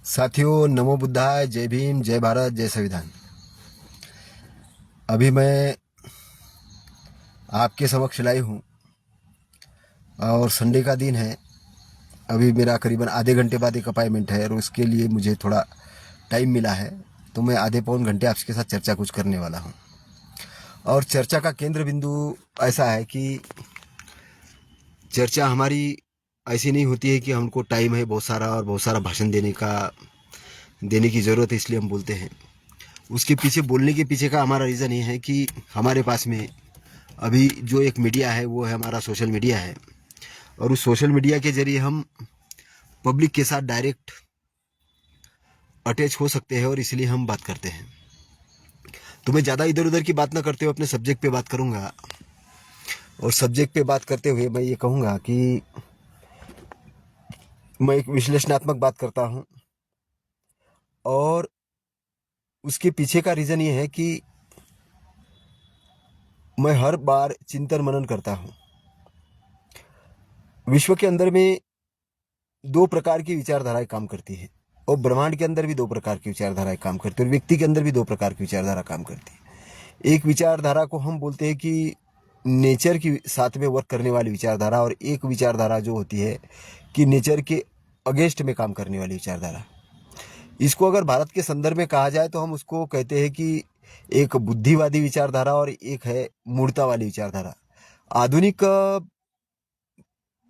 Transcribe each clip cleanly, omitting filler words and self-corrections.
साथियों, नमो बुद्धाय, जय भीम, जय भारत, जय संविधान। अभी मैं आपके समक्ष लाई हूँ और संडे का दिन है। अभी मेरा करीबन आधे घंटे बाद एक अपॉइंटमेंट है और उसके लिए मुझे थोड़ा टाइम मिला है, तो मैं आधे पौन घंटे आपके साथ चर्चा कुछ करने वाला हूँ। और चर्चा का केंद्र बिंदु ऐसा है कि चर्चा हमारी ऐसी नहीं होती है कि हमको टाइम है बहुत सारा और बहुत सारा भाषण देने की ज़रूरत है इसलिए हम बोलते हैं। उसके पीछे बोलने के पीछे का हमारा रीज़न ये है कि हमारे पास में अभी जो एक मीडिया है वो है हमारा सोशल मीडिया है, और उस सोशल मीडिया के जरिए हम पब्लिक के साथ डायरेक्ट अटैच हो सकते हैं और इसलिए हम बात करते हैं। तो मैं ज़्यादा इधर उधर की बात ना करते हुए अपने सब्जेक्ट पे बात करूँगा। और सब्जेक्ट पे बात करते हुए मैं ये कहूँगा कि मैं एक विश्लेषणात्मक बात करता हूँ, और उसके पीछे का रीज़न ये है कि मैं हर बार चिंतन मनन करता हूँ। विश्व के अंदर में दो प्रकार की विचारधाराएं काम करती है, और ब्रह्मांड के अंदर भी दो प्रकार की विचारधाराएं काम करती है, और व्यक्ति के अंदर भी दो प्रकार की विचारधारा काम करती है। एक विचारधारा को हम बोलते हैं कि नेचर की साथ में वर्क करने वाली विचारधारा, और एक विचारधारा जो होती है कि नेचर के अगेंस्ट में काम करने वाली विचारधारा। इसको अगर भारत के संदर्भ में कहा जाए तो हम उसको कहते हैं कि एक बुद्धिवादी विचारधारा और एक है मूर्ता वाली विचारधारा। आधुनिक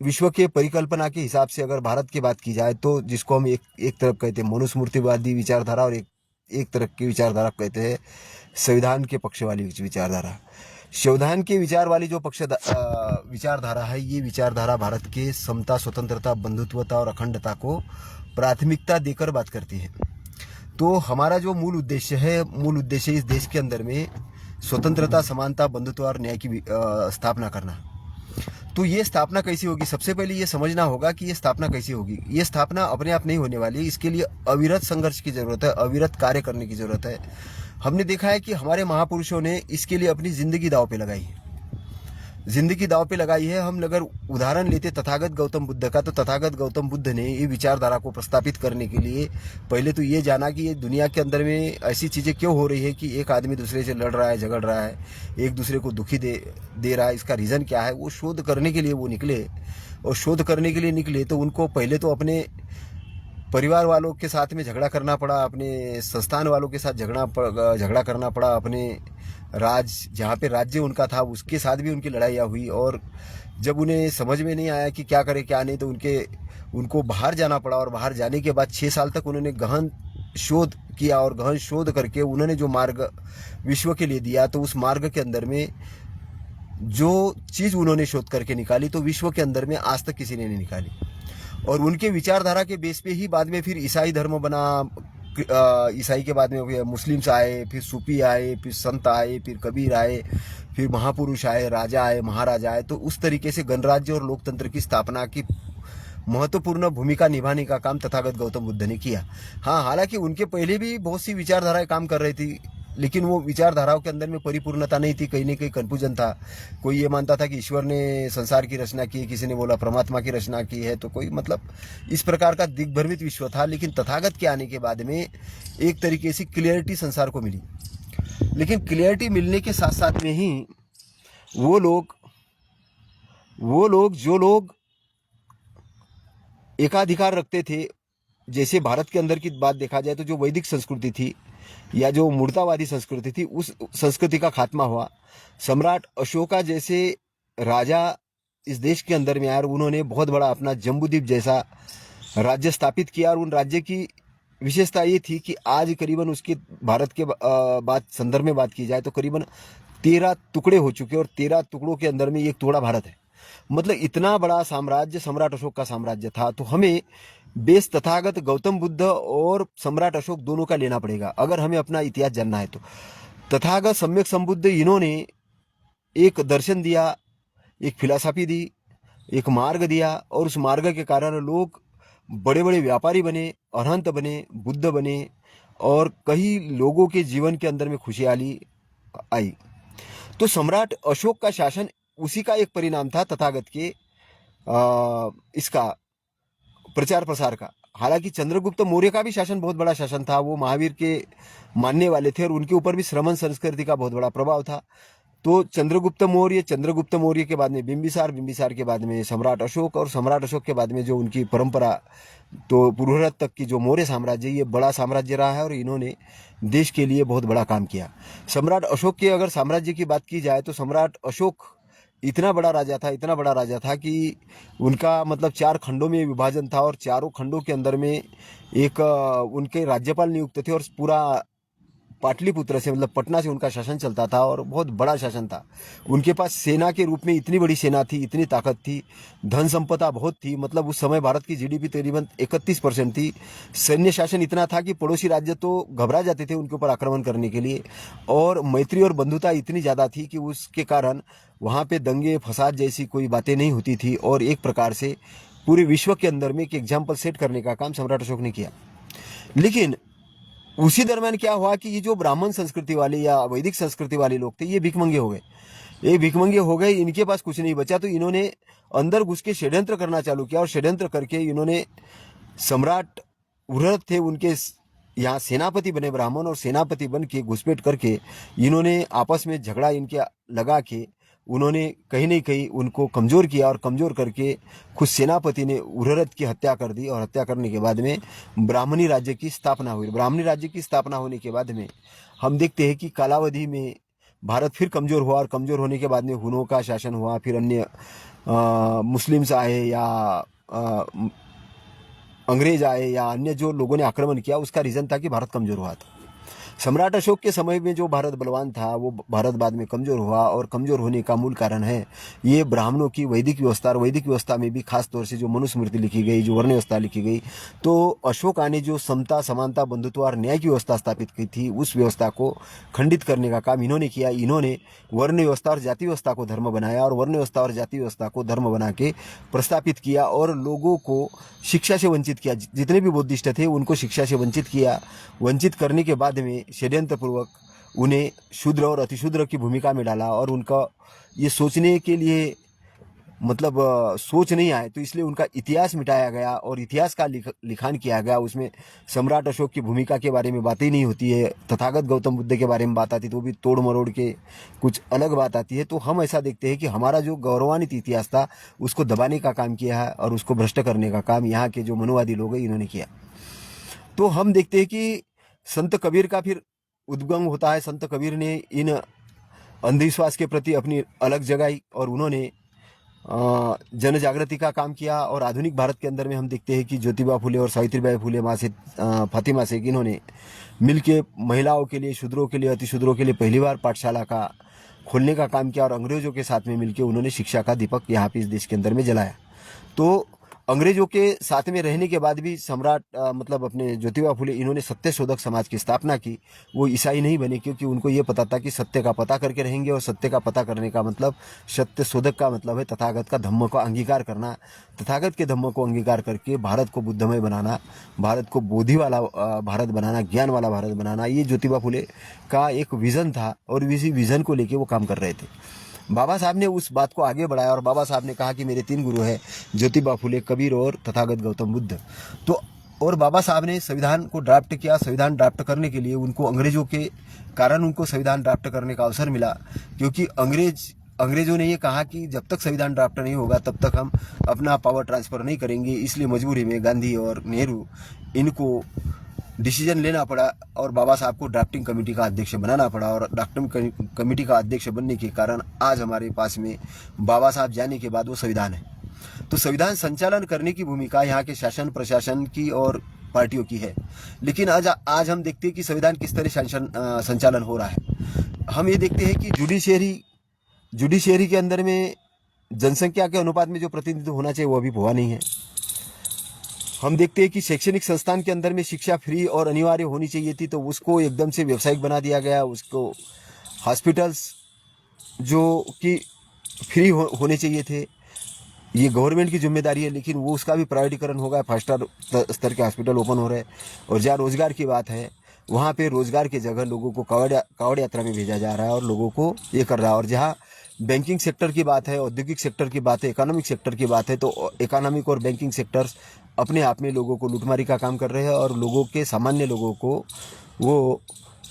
विश्व के परिकल्पना के हिसाब से अगर भारत की बात की जाए तो जिसको हम एक तरफ कहते हैं मनुस्मृतिवादी विचारधारा, और एक तरफ की विचारधारा कहते हैं संविधान के पक्ष वाली विचारधारा। संविधान के विचार वाली जो विचारधारा है, ये विचारधारा भारत के समता, स्वतंत्रता, बंधुत्वता और अखंडता को प्राथमिकता देकर बात करती है। तो हमारा जो मूल उद्देश्य इस देश के अंदर में स्वतंत्रता, समानता, बंधुत्व और न्याय की स्थापना करना। तो ये स्थापना कैसी होगी? सबसे पहले ये समझना होगा कि ये स्थापना कैसी होगी। ये स्थापना अपने आप नहीं होने वाली, इसके लिए अविरत संघर्ष की जरूरत है, अविरत कार्य करने की जरूरत है। हमने देखा है कि हमारे महापुरुषों ने इसके लिए अपनी जिंदगी दांव पे लगाई है, हम अगर उदाहरण लेते तथागत गौतम बुद्ध का, तो तथागत गौतम बुद्ध ने ये विचारधारा को प्रस्तापित करने के लिए पहले तो ये जाना कि ये दुनिया के अंदर में ऐसी चीज़ें क्यों हो रही है कि एक आदमी दूसरे से लड़ रहा है, झगड़ रहा है, एक दूसरे को दुखी दे रहा है, इसका रीज़न क्या है। वो शोध करने के लिए वो निकले, और शोध करने के लिए निकले तो उनको पहले तो अपने परिवार वालों के साथ में झगड़ा करना पड़ा, अपने संस्थान वालों के साथ झगड़ा करना पड़ा, अपने जहाँ पे राज्य उनका था उसके साथ भी उनकी लड़ाइयाँ हुई। और जब उन्हें समझ में नहीं आया कि क्या करे क्या नहीं, तो उनको बाहर जाना पड़ा, और बाहर जाने के बाद 6 साल तक उन्होंने गहन शोध किया, और गहन शोध करके उन्होंने जो मार्ग विश्व के लिए दिया, तो उस मार्ग के अंदर में जो चीज़ उन्होंने शोध करके निकाली, तो विश्व के अंदर में आज तक किसी ने नहीं निकाली। और उनके विचारधारा के बेस पे ही बाद में फिर ईसाई धर्म बना। ईसाई के बाद में मुस्लिम्स आए, फिर सूफी आए, फिर संत आए, फिर कबीर आए, फिर महापुरुष आए, राजा आए, महाराजा आए। तो उस तरीके से गणराज्य और लोकतंत्र की स्थापना की महत्वपूर्ण भूमिका निभाने का काम तथागत गौतम बुद्ध ने किया। हाँ, हालांकि उनके पहले भी बहुत सी विचारधाराएं काम कर रही थी, लेकिन वो विचारधाराओं के अंदर में परिपूर्णता नहीं थी, कहीं ना कहीं कन्फ्यूजन था। कोई ये मानता था कि ईश्वर ने संसार की रचना की, किसी ने बोला परमात्मा की रचना की है, तो कोई मतलब इस प्रकार का दिग्भ्रमित विश्व था। लेकिन तथागत के आने के बाद में एक तरीके से क्लियरिटी संसार को मिली। लेकिन क्लियरिटी मिलने के साथ साथ में ही वो लोग जो लोग एकाधिकार रखते थे, जैसे भारत के अंदर की बात देखा जाए तो जो वैदिक संस्कृति थी या जो मूर्तावादी संस्कृति थी, उस संस्कृति का खात्मा हुआ। सम्राट अशोका जैसे राजा इस देश के अंदर में आए, और उन्होंने बहुत बड़ा अपना जम्बूद्वीप जैसा राज्य स्थापित किया। और उन राज्य की विशेषता ये थी कि आज करीबन उसके भारत के बात संदर्भ में बात की जाए तो करीबन 13 टुकड़े हो चुके, और 13 टुकड़ों के अंदर में एक टुकड़ा भारत है। मतलब इतना बड़ा साम्राज्य सम्राट अशोक का साम्राज्य था। तो हमें बेस तथागत गौतम बुद्ध और सम्राट अशोक दोनों का लेना पड़ेगा अगर हमें अपना इतिहास जानना है। तो तथागत सम्यक संबुद्ध, इन्होंने एक दर्शन दिया, एक फिलॉसफी दी, एक मार्ग दिया, और उस मार्ग के कारण लोग बड़े बड़े व्यापारी बने, अरहंत बने, बुद्ध बने, और कई लोगों के जीवन के अंदर में खुशहाली आई। तो सम्राट अशोक का शासन उसी का एक परिणाम था, तथागत के इसका प्रचार प्रसार का। हालांकि चंद्रगुप्त मौर्य का भी शासन बहुत बड़ा शासन था, वो महावीर के मानने वाले थे और उनके ऊपर भी श्रमण संस्कृति का बहुत बड़ा प्रभाव था। तो चंद्रगुप्त मौर्य के बाद में बिंबिसार, बिंबिसार के बाद में सम्राट अशोक, और सम्राट अशोक के बाद में जो उनकी परंपरा तो पूर्वरत तक की जो मौर्य साम्राज्य, ये बड़ा साम्राज्य रहा है और इन्होंने देश के लिए बहुत बड़ा काम किया। सम्राट अशोक के अगर साम्राज्य की बात की जाए तो सम्राट अशोक इतना बड़ा राजा था, इतना बड़ा राजा था कि उनका मतलब 4 खंडों में विभाजन था और चारों खंडों के अंदर में एक उनके राज्यपाल नियुक्त थे और पूरा पाटलिपुत्र से मतलब पटना से उनका शासन चलता था और बहुत बड़ा शासन था। उनके पास सेना के रूप में इतनी बड़ी सेना थी, इतनी ताकत थी, धन संपदा बहुत थी, मतलब उस समय भारत की जीडीपी तकरीबन 31% थी। सैन्य शासन इतना था कि पड़ोसी राज्य तो घबरा जाते थे उनके ऊपर आक्रमण करने के लिए, और मैत्री और बंधुता इतनी ज़्यादा थी कि उसके कारण वहाँ पे दंगे फसाद जैसी कोई बातें नहीं होती थी, और एक प्रकार से पूरे विश्व के अंदर में एक एग्जाम्पल सेट करने का काम सम्राट अशोक ने किया। लेकिन उसी दरम्यान क्या हुआ कि ये जो ब्राह्मण संस्कृति वाले या वैदिक संस्कृति वाले लोग थे, ये भिखमंगे हो गए। ये भिखमंगे हो गए, इनके पास कुछ नहीं बचा, तो इन्होंने अंदर घुस के षड्यंत्र करना चालू किया और षड्यंत्र करके इन्होंने सम्राट उरहत थे उनके यहाँ सेनापति बने ब्राह्मण, और सेनापति बन के घुसपैठ करके इन्होंने आपस में झगड़ा इनके लगा के उन्होंने कहीं नहीं कहीं उनको कमज़ोर किया, और कमज़ोर करके खुद सेनापति ने उरहत की हत्या कर दी, और हत्या करने के बाद में ब्राह्मणी राज्य की स्थापना हुई। ब्राह्मणी राज्य की स्थापना होने के बाद में हम देखते हैं कि कालावधि में भारत फिर कमज़ोर हुआ, और कमज़ोर होने के बाद में हुनों का शासन हुआ, फिर अन्य मुस्लिम्स आए या अंग्रेज आए या अन्य जो लोगों ने आक्रमण किया, उसका रीज़न था कि भारत कमज़ोर हुआ था। सम्राट अशोक के समय में जो भारत बलवान था वो भारत बाद में कमज़ोर हुआ, और कमज़ोर होने का मूल कारण है ये ब्राह्मणों की वैदिक व्यवस्था। और वैदिक व्यवस्था में भी खास तौर से जो मनुस्मृति लिखी गई, जो वर्ण व्यवस्था लिखी गई, तो अशोका ने जो समता, समानता, बंधुत्व और न्याय की व्यवस्था स्थापित की थी, उस व्यवस्था को खंडित करने का काम इन्होंने किया। इन्होंने वर्ण व्यवस्था और जाति व्यवस्था को धर्म बनाया, और वर्ण व्यवस्था और जाति व्यवस्था को धर्म बना के प्रस्थापित किया, और लोगों को शिक्षा से वंचित किया। जितने भी बुद्धिस्ट थे उनको शिक्षा से वंचित किया। वंचित करने के बाद में षड्यंत्रपूर्वक उन्हें शूद्र और अतिशूद्र की भूमिका में डाला, और उनका ये सोचने के लिए मतलब सोच नहीं आए, तो इसलिए उनका इतिहास मिटाया गया और इतिहास का लिखान किया गया। उसमें सम्राट अशोक की भूमिका के बारे में बातें नहीं होती है, तथागत गौतम बुद्ध के बारे में बात आती तो वो भी तोड़ मरोड़ के कुछ अलग बात आती है। तो हम ऐसा देखते हैं कि हमारा जो गौरवान्वित इतिहास था उसको दबाने का काम किया है, और उसको भ्रष्ट करने का काम यहाँ के जो मनोवादी लोग हैं इन्होंने किया। तो हम देखते हैं कि संत कबीर का फिर उद्गम होता है। संत कबीर ने इन अंधविश्वास के प्रति अपनी अलग जगाई, और उन्होंने जन जागृति का काम किया। और आधुनिक भारत के अंदर में हम देखते हैं कि ज्योतिबा फुले और सावित्रीबाई फुले माँ से फातिमा शेख इन्होंने मिलके महिलाओं के लिए, शूद्रों के लिए, अतिशूद्रों के लिए पहली बार पाठशाला का खोलने का काम किया, और अंग्रेजों के साथ में मिलकर उन्होंने शिक्षा का दीपक यहाँ पे इस देश के अंदर में जलाया। तो अंग्रेजों के साथ में रहने के बाद भी सम्राट मतलब अपने ज्योतिबा फुले इन्होंने सत्य शोधक समाज की स्थापना की। वो ईसाई नहीं बने, क्योंकि उनको ये पता था कि सत्य का पता करके रहेंगे, और सत्य का पता करने का मतलब, सत्य शोधक का मतलब है तथागत का धम्म को अंगीकार करना। तथागत के धम्म को अंगीकार करके भारत को बुद्धमय बनाना, भारत को बोधि वाला भारत बनाना, ज्ञान वाला भारत बनाना, ये ज्योतिबा फुले का एक विज़न था, और इसी विज़न को लेके वो काम कर रहे थे। बाबा साहब ने उस बात को आगे बढ़ाया, और बाबा साहब ने कहा कि मेरे 3 गुरु हैं, ज्योतिबा फुले, कबीर और तथागत गौतम बुद्ध। तो और बाबा साहब ने संविधान को ड्राफ्ट किया। संविधान ड्राफ्ट करने के लिए उनको अंग्रेजों के कारण उनको संविधान ड्राफ्ट करने का अवसर मिला, क्योंकि अंग्रेजों ने ये कहा कि जब तक संविधान ड्राफ्ट नहीं होगा तब तक हम अपना पावर ट्रांसफ़र नहीं करेंगे। इसलिए मजबूरी में गांधी और नेहरू इनको डिसीजन लेना पड़ा, और बाबा साहब को ड्राफ्टिंग कमेटी का अध्यक्ष बनाना पड़ा। और ड्राफ्टिंग कमेटी का अध्यक्ष बनने के कारण आज हमारे पास में बाबा साहब जाने के बाद वो संविधान है। तो संविधान संचालन करने की भूमिका यहाँ के शासन प्रशासन की और पार्टियों की है। लेकिन आज हम देखते हैं कि संविधान किस तरह संचालन हो रहा है। हम ये देखते हैं कि जुडिशियरी के अंदर में जनसंख्या के अनुपात में जो प्रतिनिधित्व होना चाहिए वो अभी हुआ नहीं है। हम देखते हैं कि शैक्षणिक संस्थान के अंदर में शिक्षा फ्री और अनिवार्य होनी चाहिए थी, तो उसको एकदम से व्यावसायिक बना दिया गया। उसको हॉस्पिटल्स जो कि फ्री होने चाहिए थे, ये गवर्नमेंट की जिम्मेदारी है, लेकिन वो उसका भी प्राइवेटीकरण हो गया। 5 स्तर के हॉस्पिटल ओपन हो रहे हैं। और जहाँ रोजगार की बात है वहाँ पे रोजगार की जगह लोगों को कावड़ यात्रा में भेजा जा रहा है और लोगों को ये कर रहा है। और जहाँ बैंकिंग सेक्टर की बात है, औद्योगिक सेक्टर की बात है, इकोनॉमिक सेक्टर की बात है, तो इकोनॉमिक और बैंकिंग सेक्टर्स अपने आप में लोगों को लूटमारी का काम कर रहे हैं और लोगों के सामान्य लोगों को वो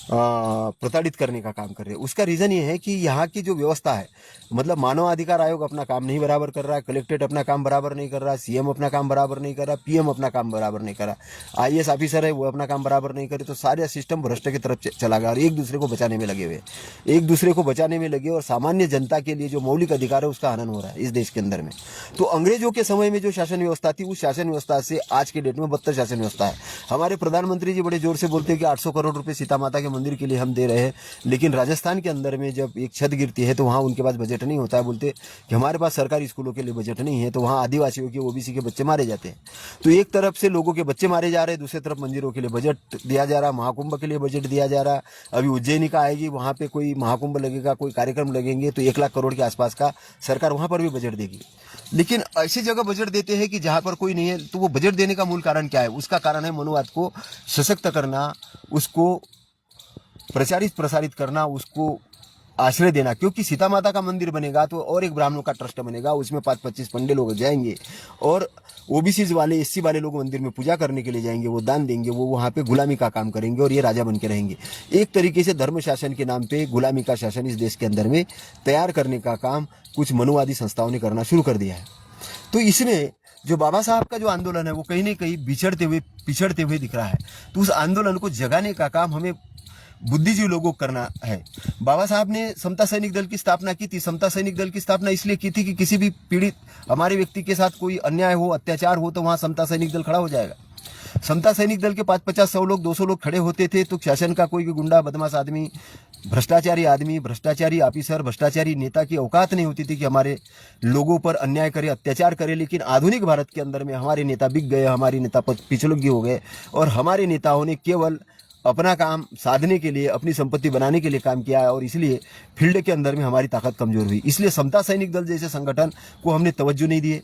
प्रताड़ित करने का काम कर रहे हैं। उसका रीज़न ये है कि यहाँ की जो व्यवस्था है, मतलब मानव अधिकार आयोग अपना काम नहीं बराबर कर रहा है, कलेक्ट्रेट अपना काम बराबर नहीं कर रहा, सीएम अपना काम बराबर नहीं कर रहा, पीएम अपना काम बराबर नहीं कर रहा, आईएएस ऑफिसर है वो अपना काम बराबर नहीं करे, तो सारे सिस्टम भ्रष्ट की तरफ चला गया और एक दूसरे को बचाने में लगे हुए, एक दूसरे को बचाने में लगे और सामान्य जनता के लिए जो मौलिक अधिकार है उसका हनन हो रहा है इस देश के अंदर में। तो अंग्रेजों के समय में जो शासन व्यवस्था थी उस शासन व्यवस्था से आज के डेट में बदतर शासन व्यवस्था है। हमारे प्रधानमंत्री जी बड़े जोर से बोलते हैं कि 800 करोड़ रुपए सीता माता के मंदिर के लिए हम दे रहे हैं, लेकिन राजस्थान के अंदर में जब एक छत गिरती है तो वहाँ उनके पास बजट नहीं होता है। बोलते कि हमारे पास सरकारी स्कूलों के लिए बजट नहीं है, तो वहाँ आदिवासियों के ओबीसी के बच्चे मारे जाते हैं। तो एक तरफ से लोगों के बच्चे मारे जा रहे हैं, दूसरी तरफ मंदिरों के लिए बजट दिया जा रहा, महाकुंभ के लिए बजट दिया जा रहा। अभी उज्जैनी का आएगी, वहाँ पे कोई महाकुंभ लगेगा, कोई कार्यक्रम लगेंगे तो 1 लाख करोड़ के आसपास का सरकार वहाँ पर भी बजट देगी। लेकिन ऐसी जगह बजट देते हैं कि जहाँ पर कोई नहीं है, तो वो बजट देने का मूल कारण क्या है? उसका कारण है मनोवाद को सशक्त करना, उसको प्रचारित प्रसारित करना, उसको आश्रय देना। क्योंकि सीता माता का मंदिर बनेगा तो और एक ब्राह्मणों का ट्रस्ट बनेगा, उसमें 5-25 पंडे लोग जाएंगे और ओबीसी वाले एससी वाले लोग मंदिर में पूजा करने के लिए जाएंगे, वो दान देंगे, वो वहाँ पे गुलामी का काम करेंगे और ये राजा बन के रहेंगे। एक तरीके से धर्म शासन के नाम पे गुलामी का शासन इस देश के अंदर में तैयार करने का काम कुछ मनुवादी संस्थाओं ने करना शुरू कर दिया है। तो इसमें जो बाबा साहब का जो आंदोलन है वो कहीं ना कहीं पिछड़ते हुए दिख रहा है। तो उस आंदोलन को जगाने का काम हमें बुद्धिजीवी लोगों को करना है। बाबा साहब ने समता सैनिक दल की स्थापना की थी। समता सैनिक दल की स्थापना इसलिए की थी कि किसी भी पीड़ित हमारे व्यक्ति के साथ कोई अन्याय हो, अत्याचार हो, तो वहां समता सैनिक दल खड़ा हो जाएगा। समता सैनिक दल के 5-50-100 लोग, 200 लोग खड़े होते थे तो शासन का कोई भी गुंडा बदमाश आदमी, भ्रष्टाचारी ऑफिसर, भ्रष्टाचारी नेता की औकात नहीं होती थी कि हमारे लोगों पर अन्याय करे, अत्याचार करे। लेकिन आधुनिक भारत के अंदर में हमारे नेता बिक गए, हमारे नेता पिछड़ोगी हो गए और हमारे नेताओं ने केवल अपना काम साधने के लिए, अपनी संपत्ति बनाने के लिए काम किया है और इसलिए फील्ड के अंदर में हमारी ताकत कमजोर हुई। इसलिए समता सैनिक दल जैसे संगठन को हमने तवज्जो नहीं दिए।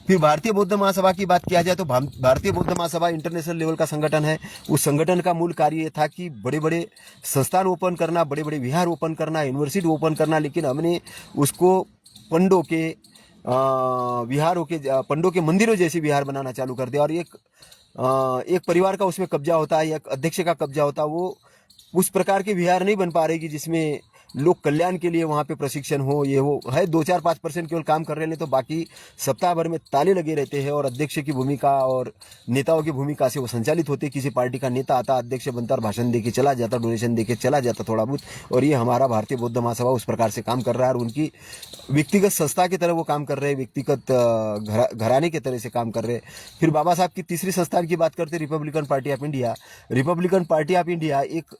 फिर भारतीय बौद्ध महासभा की बात किया जाए तो भारतीय बौद्ध महासभा इंटरनेशनल लेवल का संगठन है। उस संगठन का मूल कार्य ये था कि बड़े बड़े संस्थान ओपन करना, बड़े बड़े विहार ओपन करना, यूनिवर्सिटी ओपन करना, लेकिन हमने उसको पंडों के विहारों के, पंडों के मंदिरों जैसे विहार बनाना चालू कर दिया और एक परिवार का उसमें कब्जा होता है, एक अध्यक्ष का कब्जा होता है। वो उस प्रकार के विहार नहीं बन पा रहे कि जिसमें लोक कल्याण के लिए वहाँ पे प्रशिक्षण हो, ये हो है। 2-4-5% केवल काम कर रहे हैं, तो बाकी सप्ताह भर में ताले लगे रहते हैं और अध्यक्ष की भूमिका और नेताओं की भूमिका से वो संचालित होते। किसी पार्टी का नेता आता, अध्यक्ष बनता और भाषण दे के चला जाता, डोनेशन दे के चला जाता थोड़ा बहुत। और ये हमारा भारतीय बौद्ध महासभा उस प्रकार से काम कर रहा है और उनकी व्यक्तिगत संस्था की तरह वो काम कर रहे हैं, व्यक्तिगत घराने की तरह से काम कर रहे हैं। फिर बाबा साहब की तीसरी संस्थान की बात करते, Republican party of India. Republican party of India एक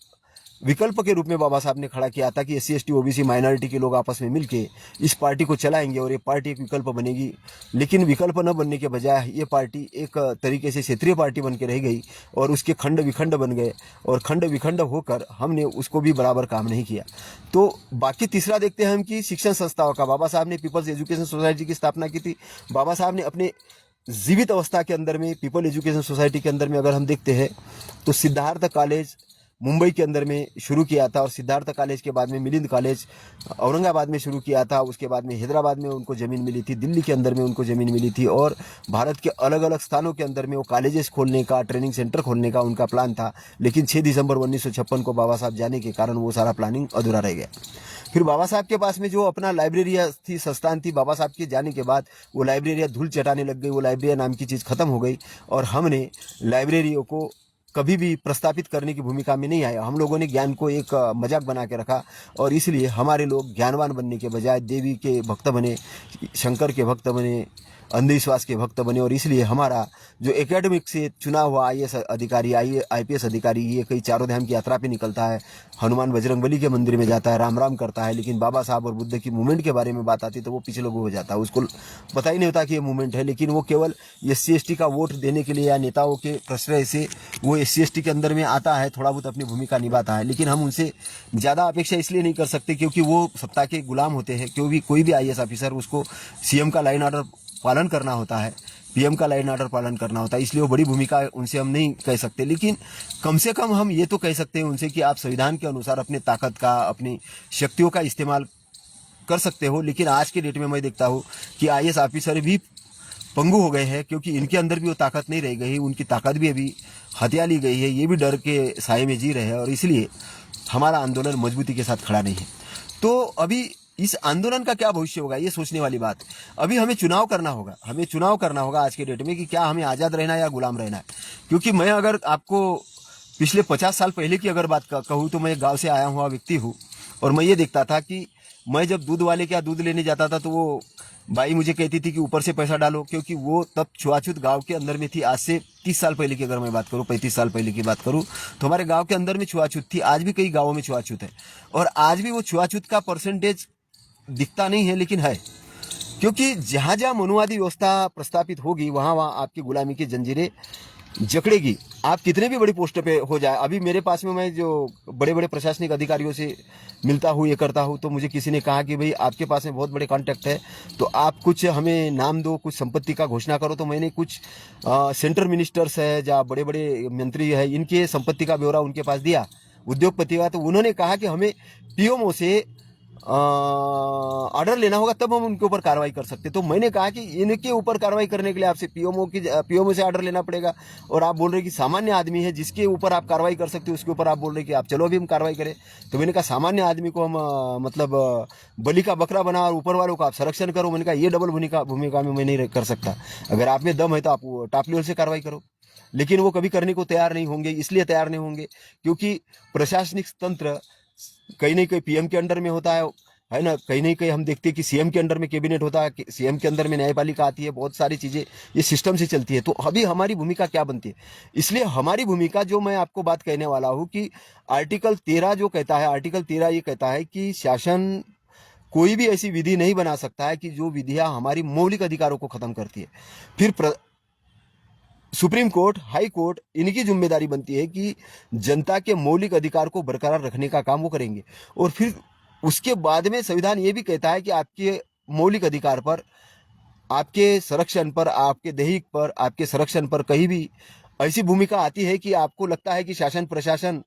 विकल्प के रूप में बाबा साहब ने खड़ा किया था कि SC ST OBC माइनॉरिटी के लोग आपस में मिलके इस पार्टी को चलाएंगे और ये पार्टी एक विकल्प बनेगी। लेकिन विकल्प न बनने के बजाय ये पार्टी एक तरीके से क्षेत्रीय पार्टी बन के रह गई और उसके खंड विखंड बन गए और खंड विखंड होकर हमने उसको भी बराबर काम नहीं किया। तो बाकी तीसरा देखते हैं हम कि शिक्षण संस्थाओं का। बाबा साहब ने पीपल्स एजुकेशन सोसाइटी की स्थापना की थी। बाबा साहब ने अपने जीवित अवस्था के अंदर में पीपल एजुकेशन सोसाइटी के अंदर में अगर हम देखते हैं तो सिद्धार्थ कॉलेज मुंबई के अंदर में शुरू किया था और सिद्धार्थ कॉलेज के बाद में मिलिंद कॉलेज औरंगाबाद में शुरू किया था। उसके बाद में हैदराबाद में उनको ज़मीन मिली थी, दिल्ली के अंदर में उनको ज़मीन मिली थी और भारत के अलग अलग स्थानों के अंदर में वो कॉलेजेस खोलने का, ट्रेनिंग सेंटर खोलने का उनका प्लान था। लेकिन 6 दिसंबर 1956 को बाबा साहब जाने के कारण वो सारा प्लानिंग अधूरा रह गया। फिर बाबा साहब के पास में जो अपना लाइब्रेरी थी, संस्थान थी, बाबा साहब के जाने के बाद वो लाइब्रेरियाँ धूल चटाने लग गई, वो लाइब्रेरिया नाम की चीज़ खत्म हो गई और हमने लाइब्रेरियों को कभी भी प्रस्तापित करने की भूमिका में नहीं आया। हम लोगों ने ज्ञान को एक मजाक बना के रखा और इसलिए हमारे लोग ज्ञानवान बनने के बजाय देवी के भक्त बने, शंकर के भक्त बने, अंधविश्वास के भक्त बने और इसलिए हमारा जो एकेडमिक से चुना हुआ IAS अधिकारी, IPS अधिकारी ये कई चारों धाम की यात्रा पे निकलता है, हनुमान बजरंगबली के मंदिर में जाता है, राम राम करता है, लेकिन बाबा साहब और बुद्ध की मूवमेंट के बारे में बात आती तो वो पीछे लोगों हो जाता है, उसको पता ही नहीं होता कि ये मूवमेंट है। लेकिन वो केवल SC ST का वोट देने के लिए या नेताओं के प्रश्रय से वो SC ST के अंदर में आता है, थोड़ा बहुत अपनी भूमिका निभाता है। लेकिन हम उनसे ज़्यादा अपेक्षा इसलिए नहीं कर सकते क्योंकि वो सत्ता के गुलाम होते हैं। क्योंकि कोई भी IAS ऑफिसर उसको CM का लाइन ऑर्डर पालन करना होता है, PM का लाइन ऑर्डर पालन करना होता है, इसलिए वो बड़ी भूमिका उनसे हम नहीं कह सकते। लेकिन कम से कम हम ये तो कह सकते हैं उनसे कि आप संविधान के अनुसार अपने ताकत का, अपनी शक्तियों का इस्तेमाल कर सकते हो, लेकिन आज के डेट में मैं देखता हूँ कि आईएएस ऑफिसर भी पंगु हो गए हैं, क्योंकि इनके अंदर भी वो ताकत नहीं रह गई, उनकी ताकत भी अभी हत्या ली गई है, ये भी डर के साए में जी रहे हैं, और इसलिए हमारा आंदोलन मजबूती के साथ खड़ा नहीं है। तो अभी इस आंदोलन का क्या भविष्य होगा, ये सोचने वाली बात। अभी हमें चुनाव करना होगा, हमें चुनाव करना होगा आज के डेट में कि क्या हमें आज़ाद रहना है या गुलाम रहना है। क्योंकि मैं अगर आपको पिछले 50 साल पहले की अगर बात कहूँ तो मैं गाँव से आया हुआ व्यक्ति हूँ, और मैं ये देखता था कि मैं जब दूध वाले क्या दूध लेने जाता था तो वो बाई मुझे कहती थी कि ऊपर से पैसा डालो, क्योंकि वो तब छुआछूत गांव के अंदर में थी। आज से 30 साल पहले की अगर मैं बात करूं, 35 साल पहले की बात करूं, तो हमारे गांव के अंदर में छुआछूत थी। आज भी कई गांवों में छुआछूत है, और आज भी वो छुआछूत का परसेंटेज दिखता नहीं है, लेकिन है। क्योंकि जहां जहां मनुवादी व्यवस्था प्रस्तापित होगी वहां वहां आपकी गुलामी की जंजीरें जकड़ेगी। आप कितने भी बड़ी पोस्ट पे हो जाए, अभी मेरे पास में मैं जो बड़े बड़े प्रशासनिक अधिकारियों से मिलता हूँ, ये करता हूँ, तो मुझे किसी ने कहा कि भाई आपके पास में बहुत बड़े कॉन्टैक्ट है, तो आप कुछ हमें नाम दो, कुछ संपत्ति का घोषणा करो। तो मैंने कुछ सेंट्रल मिनिस्टर्स है, जहाँ बड़े बड़े मंत्री है, इनके संपत्ति का ब्यौरा उनके पास दिया, उद्योगपति का। तो उन्होंने कहा कि हमें पीएमओ से ऑर्डर लेना होगा, तब हम उनके ऊपर कार्रवाई कर सकते। तो मैंने कहा कि इनके ऊपर कार्रवाई करने के लिए आपसे पीएमओ से ऑर्डर लेना पड़ेगा, और आप बोल रहे कि सामान्य आदमी है जिसके ऊपर आप कार्रवाई कर सकते हो, उसके ऊपर आप बोल रहे कि आप चलो अभी हम कार्रवाई करें। तो मैंने कहा सामान्य आदमी को हम मतलब बलि का बकरा बना और ऊपर वालों को आप संरक्षण करो। मैंने कहा ये डबल भूमिका में मैं नहीं कर सकता। अगर आप में दम है तो आप टॉप लेवल से कार्रवाई करो, लेकिन वो कभी करने को तैयार नहीं होंगे। इसलिए तैयार नहीं होंगे क्योंकि प्रशासनिक तंत्र कहीं नहीं कहीं पीएम के अंडर में होता है ना, कहीं नहीं कहीं हम देखते हैं कि सीएम के अंडर में कैबिनेट होता है, सीएम के अंदर में न्यायपालिका आती है, बहुत सारी चीजें ये सिस्टम से चलती है। तो अभी हमारी भूमिका क्या बनती है, इसलिए हमारी भूमिका जो मैं आपको बात कहने वाला हूं कि आर्टिकल 13 जो कहता है, आर्टिकल 13 ये कहता है कि शासन कोई भी ऐसी विधि नहीं बना सकता है कि जो विधियां हमारी मौलिक अधिकारों को खत्म करती है। फिर सुप्रीम कोर्ट, हाई कोर्ट, इनकी जिम्मेदारी बनती है कि जनता के मौलिक अधिकार को बरकरार रखने का काम वो करेंगे। और फिर उसके बाद में संविधान ये भी कहता है कि आपके मौलिक अधिकार पर, आपके संरक्षण पर, आपके दैहिक पर, आपके संरक्षण पर कहीं भी ऐसी भूमिका आती है कि आपको लगता है कि शासन प्रशासन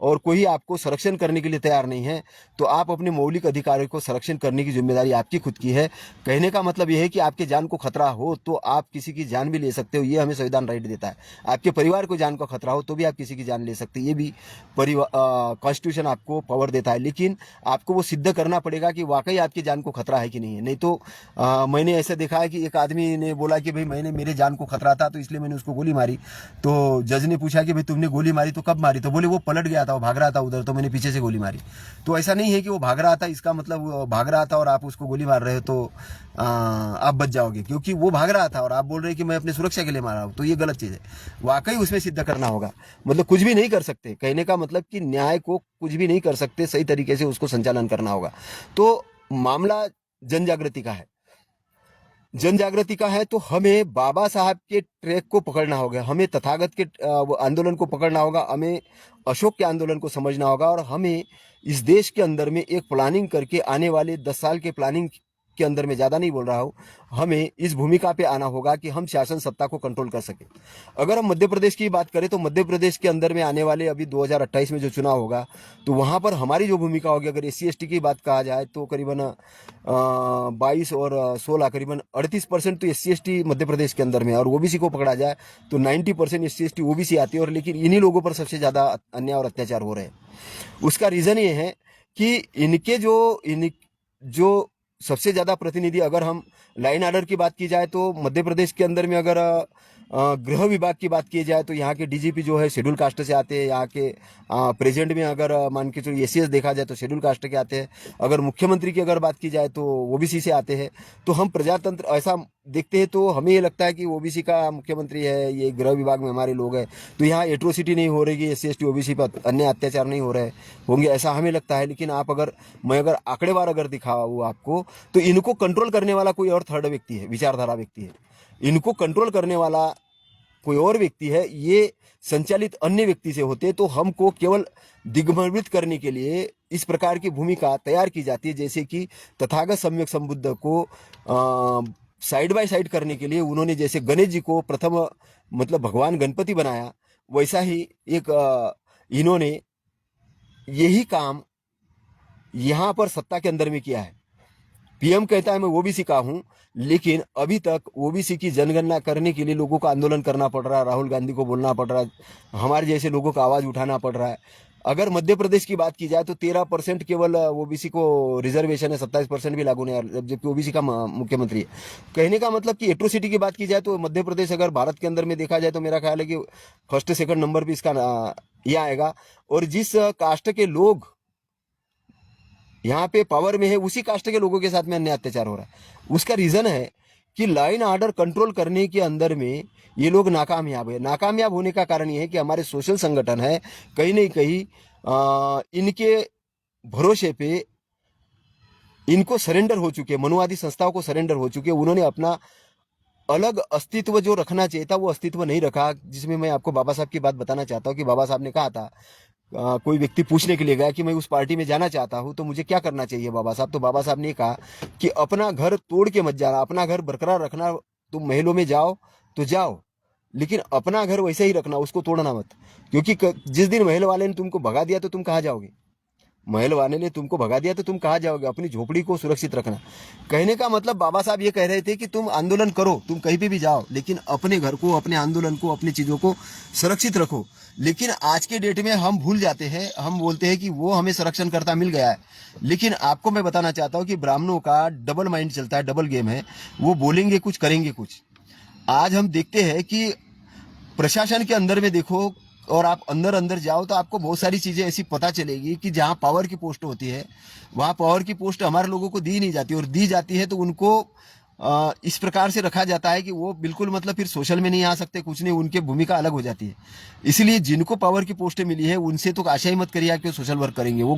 और कोई आपको संरक्षण करने के लिए तैयार नहीं है, तो आप अपने मौलिक अधिकारों को संरक्षण करने की जिम्मेदारी आपकी खुद की है। कहने का मतलब यह है कि आपके जान को खतरा हो तो आप किसी की जान भी ले सकते हो, ये हमें संविधान राइट देता है। आपके परिवार को जान को खतरा हो तो भी आप किसी की जान ले सकते, ये भी कॉन्स्टिट्यूशन आपको पावर देता है। लेकिन आपको वो सिद्ध करना पड़ेगा कि वाकई आपकी जान को खतरा है कि नहीं है। नहीं तो मैंने ऐसा देखा है कि एक आदमी ने बोला कि भाई मैंने, मेरे जान को खतरा था तो इसलिए मैंने उसको गोली मारी। तो जज ने पूछा कि भाई तुमने गोली मारी तो कब मारी, तो बोले वो पलट गया था, वो भाग रहा था उधर, तो मैंने पीछे से गोली मारी। तो ऐसा नहीं है कि वो भाग रहा था, इसका मतलब वो भाग रहा था और आप उसको गोली मार रहे हो तो आप बच जाओगे, क्योंकि वो भाग रहा था और आप बोल रहे हैं कि मैं अपनी सुरक्षा के लिए मार रहा हूँ, तो ये गलत चीज है। वाकई उसमें सिद्ध करना होगा, मतलब कुछ भी नहीं कर सकते, कहने का मतलब कि न्याय को कुछ भी नहीं कर सकते, सही तरीके से उसको संचालन करना होगा। तो मामला जन जागृति का है, जन जागृति का है, तो हमें बाबा साहब के ट्रैक को पकड़ना होगा, हमें तथागत के आंदोलन को पकड़ना होगा, हमें अशोक के आंदोलन को समझना होगा, और हमें इस देश के अंदर में एक प्लानिंग करके आने वाले 10 साल के प्लानिंग के अंदर में ज़्यादा नहीं बोल रहा हूँ, हमें इस भूमिका पे आना होगा कि हम शासन सत्ता को कंट्रोल कर सके। अगर हम मध्य प्रदेश की बात करें तो मध्य प्रदेश के अंदर में आने वाले अभी 2028 में जो चुनाव होगा, तो वहाँ पर हमारी जो भूमिका होगी, अगर SC ST की बात कहा जाए तो करीबन 22 और 16 करीबन 38% तो SC ST मध्य प्रदेश के अंदर में, और OBC को पकड़ा जाए तो 90% SC ST OBC आती है। और लेकिन इन्हीं लोगों पर सबसे ज़्यादा अन्याय और अत्याचार हो रहे हैं। उसका रीज़न ये है कि इनके जो सबसे ज़्यादा प्रतिनिधि, अगर हम लाइन ऑर्डर की बात की जाए तो मध्य प्रदेश के अंदर में अगर गृह विभाग की बात की जाए तो यहाँ के DGP जो है शेड्यूल कास्ट से आते हैं, यहाँ के प्रेजेंट में अगर मान के चलो SCS देखा जाए तो शेड्यूल कास्ट के आते हैं, अगर मुख्यमंत्री की अगर बात की जाए तो OBC से आते हैं। तो हम प्रजातंत्र ऐसा देखते हैं तो हमें ये लगता है कि OBC का मुख्यमंत्री है, ये गृह विभाग में हमारे लोग हैं, तो यहाँ एट्रोसिटी नहीं हो रही है, SC ST OBC पर अन्य अत्याचार नहीं हो रहे होंगे, ऐसा हमें लगता है। लेकिन आप मैं अगर आंकड़ेवार अगर दिखाऊँ आपको, तो इनको कंट्रोल करने वाला कोई और थर्ड व्यक्ति है, विचारधारा व्यक्ति है, इनको कंट्रोल करने वाला कोई और व्यक्ति है, ये संचालित अन्य व्यक्ति से होते। तो हमको केवल दिग्भ्रमित करने के लिए इस प्रकार की भूमिका तैयार की जाती है, जैसे कि तथागत सम्यक संबुद्ध को साइड बाय साइड करने के लिए उन्होंने जैसे गणेश जी को प्रथम मतलब भगवान गणपति बनाया, वैसा ही एक इन्होंने यही काम यहाँ पर सत्ता के अंदर में किया है। पीएम कहता है मैं ओबीसी का हूं, लेकिन अभी तक ओबीसी की जनगणना करने के लिए लोगों को आंदोलन करना पड़ रहा है, राहुल गांधी को बोलना पड़ रहा है, हमारे जैसे लोगों का आवाज उठाना पड़ रहा है। अगर मध्य प्रदेश की बात की जाए तो 13% केवल ओबीसी को रिजर्वेशन है, 27% भी लागू नहीं है, जबकि ओबीसी का मुख्यमंत्री है। कहने का मतलब कि एट्रोसिटी की बात की जाए तो मध्य प्रदेश अगर भारत के अंदर में देखा जाए तो मेरा ख्याल है कि फर्स्ट सेकंड नंबर पे इसका यह आएगा। और जिस कास्ट के लोग यहाँ पे पावर में है, उसी कास्ट के लोगों के साथ में अन्य अत्याचार हो रहा है। उसका रीजन है कि लाइन ऑर्डर कंट्रोल करने के अंदर में ये लोग नाकामयाब है। नाकामयाब होने का कारण ये है कि हमारे सोशल संगठन है कहीं न कहीं इनके भरोसे पे इनको सरेंडर हो चुके, मनुवादी संस्थाओं को सरेंडर हो चुके। उन्होंने अपना अलग अस्तित्व जो रखना चाहिए था वो अस्तित्व नहीं रखा। जिसमें मैं आपको बाबा साहब की बात बताना चाहता हूँ कि बाबा साहब ने कहा था, कोई व्यक्ति पूछने के लिए गया कि मैं उस पार्टी में जाना चाहता हूं तो मुझे क्या करना चाहिए बाबा साहब। तो बाबा साहब ने कहा कि अपना घर तोड़ के मत जाना, अपना घर बरकरार रखना। तुम महलों में जाओ तो जाओ, लेकिन अपना घर वैसे ही रखना, उसको तोड़ना मत। क्योंकि जिस दिन महल वाले ने तुमको भगा दिया तो तुम कहाँ जाओगे? महल वाले ने तुमको भगा दिया तो तुम कहाँ जाओगे? अपनी झोपड़ी को सुरक्षित रखना। कहने का मतलब बाबा साहब ये कह रहे थे कि तुम आंदोलन करो, तुम कहीं पे भी जाओ, लेकिन अपने घर को, अपने आंदोलन को, अपनी चीजों को सुरक्षित रखो। लेकिन आज के डेट में हम भूल जाते हैं, हम बोलते हैं कि वो हमें संरक्षणकर्ता मिल गया है। लेकिन आपको मैं बताना चाहता हूँ कि ब्राह्मणों का डबल माइंड चलता है, डबल गेम है। वो बोलेंगे कुछ, करेंगे कुछ। आज हम देखते हैं कि प्रशासन के अंदर में देखो और आप अंदर अंदर जाओ तो आपको बहुत सारी चीजें ऐसी पता चलेगी कि जहां पावर की पोस्ट होती है वहां पावर की पोस्ट हमारे लोगों को दी नहीं जाती, और दी जाती है तो उनको इस प्रकार से रखा जाता है कि वो बिल्कुल मतलब फिर सोशल में नहीं आ सकते, कुछ नहीं, उनकी भूमिका अलग हो जाती है। इसलिए जिनको पावर की पोस्टें मिली है उनसे तो आशा ही मत करिए कि वो सोशल वर्क करेंगे। वो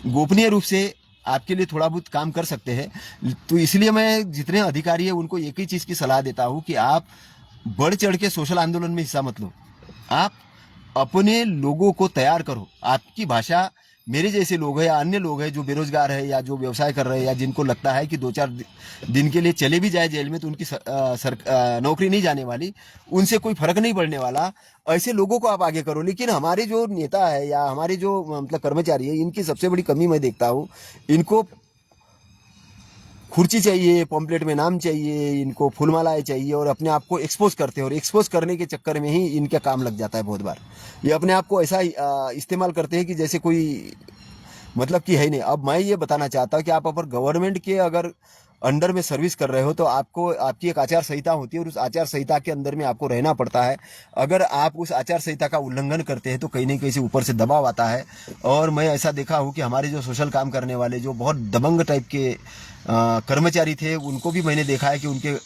गोपनीय रूप से आपके लिए थोड़ा बहुत काम कर सकते हैं। तो इसलिए मैं जितने अधिकारी है उनको एक ही चीज की सलाह देता हूं कि आप बढ़ चढ़ के सोशल आंदोलन में हिस्सा मत लो। आप अपने लोगों को तैयार करो। आपकी भाषा मेरे जैसे लोग हैं या अन्य लोग हैं जो बेरोजगार है या जो व्यवसाय कर रहे हैं या जिनको लगता है कि 2-4 दिन के लिए चले भी जाए जेल में तो उनकी नौकरी नहीं जाने वाली, उनसे कोई फर्क नहीं पड़ने वाला, ऐसे लोगों को आप आगे करो। लेकिन हमारे जो नेता है या हमारे जो मतलब कर्मचारी है, इनकी सबसे बड़ी कमी मैं देखता हूँ, इनको खुर्ची चाहिए, पॉम्पलेट में नाम चाहिए, इनको फूलमालाएं चाहिए और अपने आप को एक्सपोज करते हैं। और एक्सपोज करने के चक्कर में ही इनका काम लग जाता है। बहुत बार ये अपने आप को ऐसा इस्तेमाल करते हैं कि जैसे कोई मतलब कि है ही नहीं। अब मैं ये बताना चाहता हूँ कि आप अगर गवर्नमेंट के अगर अंडर में सर्विस कर रहे हो तो आपको, आपकी एक आचार संहिता होती है और उस आचार संहिता के अंदर में आपको रहना पड़ता है। अगर आप उस आचार संहिता का उल्लंघन करते हैं तो कहीं ना कहीं से ऊपर से दबाव आता है। और मैं ऐसा देखा हूँ कि हमारे जो सोशल काम करने वाले जो बहुत दबंग टाइप के कर्मचारी थे, उनको भी मैंने देखा है कि उनके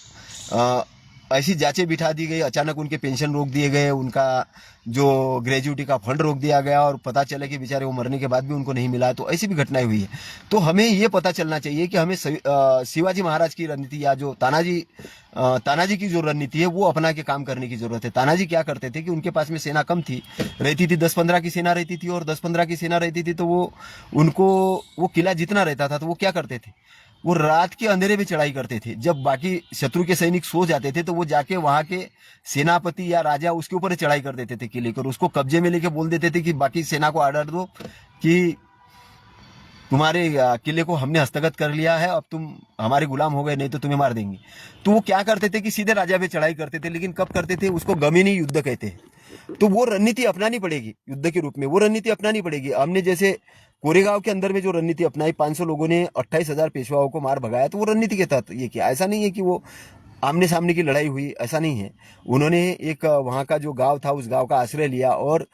ऐसी जांचें बिठा दी गई, अचानक उनके पेंशन रोक दिए गए, उनका जो ग्रेजुइटी का फंड रोक दिया गया और पता चला कि बेचारे वो मरने के बाद भी उनको नहीं मिला। तो ऐसी भी घटनाएं हुई है। तो हमें ये पता चलना चाहिए कि हमें शिवाजी महाराज की रणनीति या जो तानाजी की जो रणनीति है वो अपना के काम करने की जरूरत है। तानाजी क्या करते थे कि उनके पास में सेना कम थी, रहती थी 10-15 की सेना रहती थी, और 10-15 की सेना रहती थी तो वो उनको वो किला जितना रहता था तो वो क्या करते थे, वो रात के अंधेरे में चढ़ाई करते थे। जब बाकी शत्रु के सैनिक सो जाते थे तो वो जाके वहां के सेनापति या राजा उसके ऊपर चढ़ाई कर देते थे किले पर, उसको कब्जे में लेके बोल देते थे कि बाकी सेना को ऑर्डर दो कि तुम्हारे किले को हमने हस्तगत कर लिया है, अब तुम हमारे गुलाम हो गए, नहीं तो तुम्हें मार देंगे। तो वो क्या करते थे कि सीधे राजा पे चढ़ाई करते थे। लेकिन कब करते थे, उसको गमीनी युद्ध कहते हैं। तो वो रणनीति अपनानी पड़ेगी युद्ध के रूप में, वो रणनीति अपनानी पड़ेगी। हमने जैसे कोरेगांव के अंदर में जो रणनीति अपनाई, 500 लोगों ने 28,000 पेशवाओं को मार भगाया, तो वो रणनीति के तहत ये किया। ऐसा नहीं है कि वो आमने सामने की लड़ाई हुई, ऐसा नहीं है। उन्होंने एक वहां का जो गांव था उस गांव का आश्रय लिया और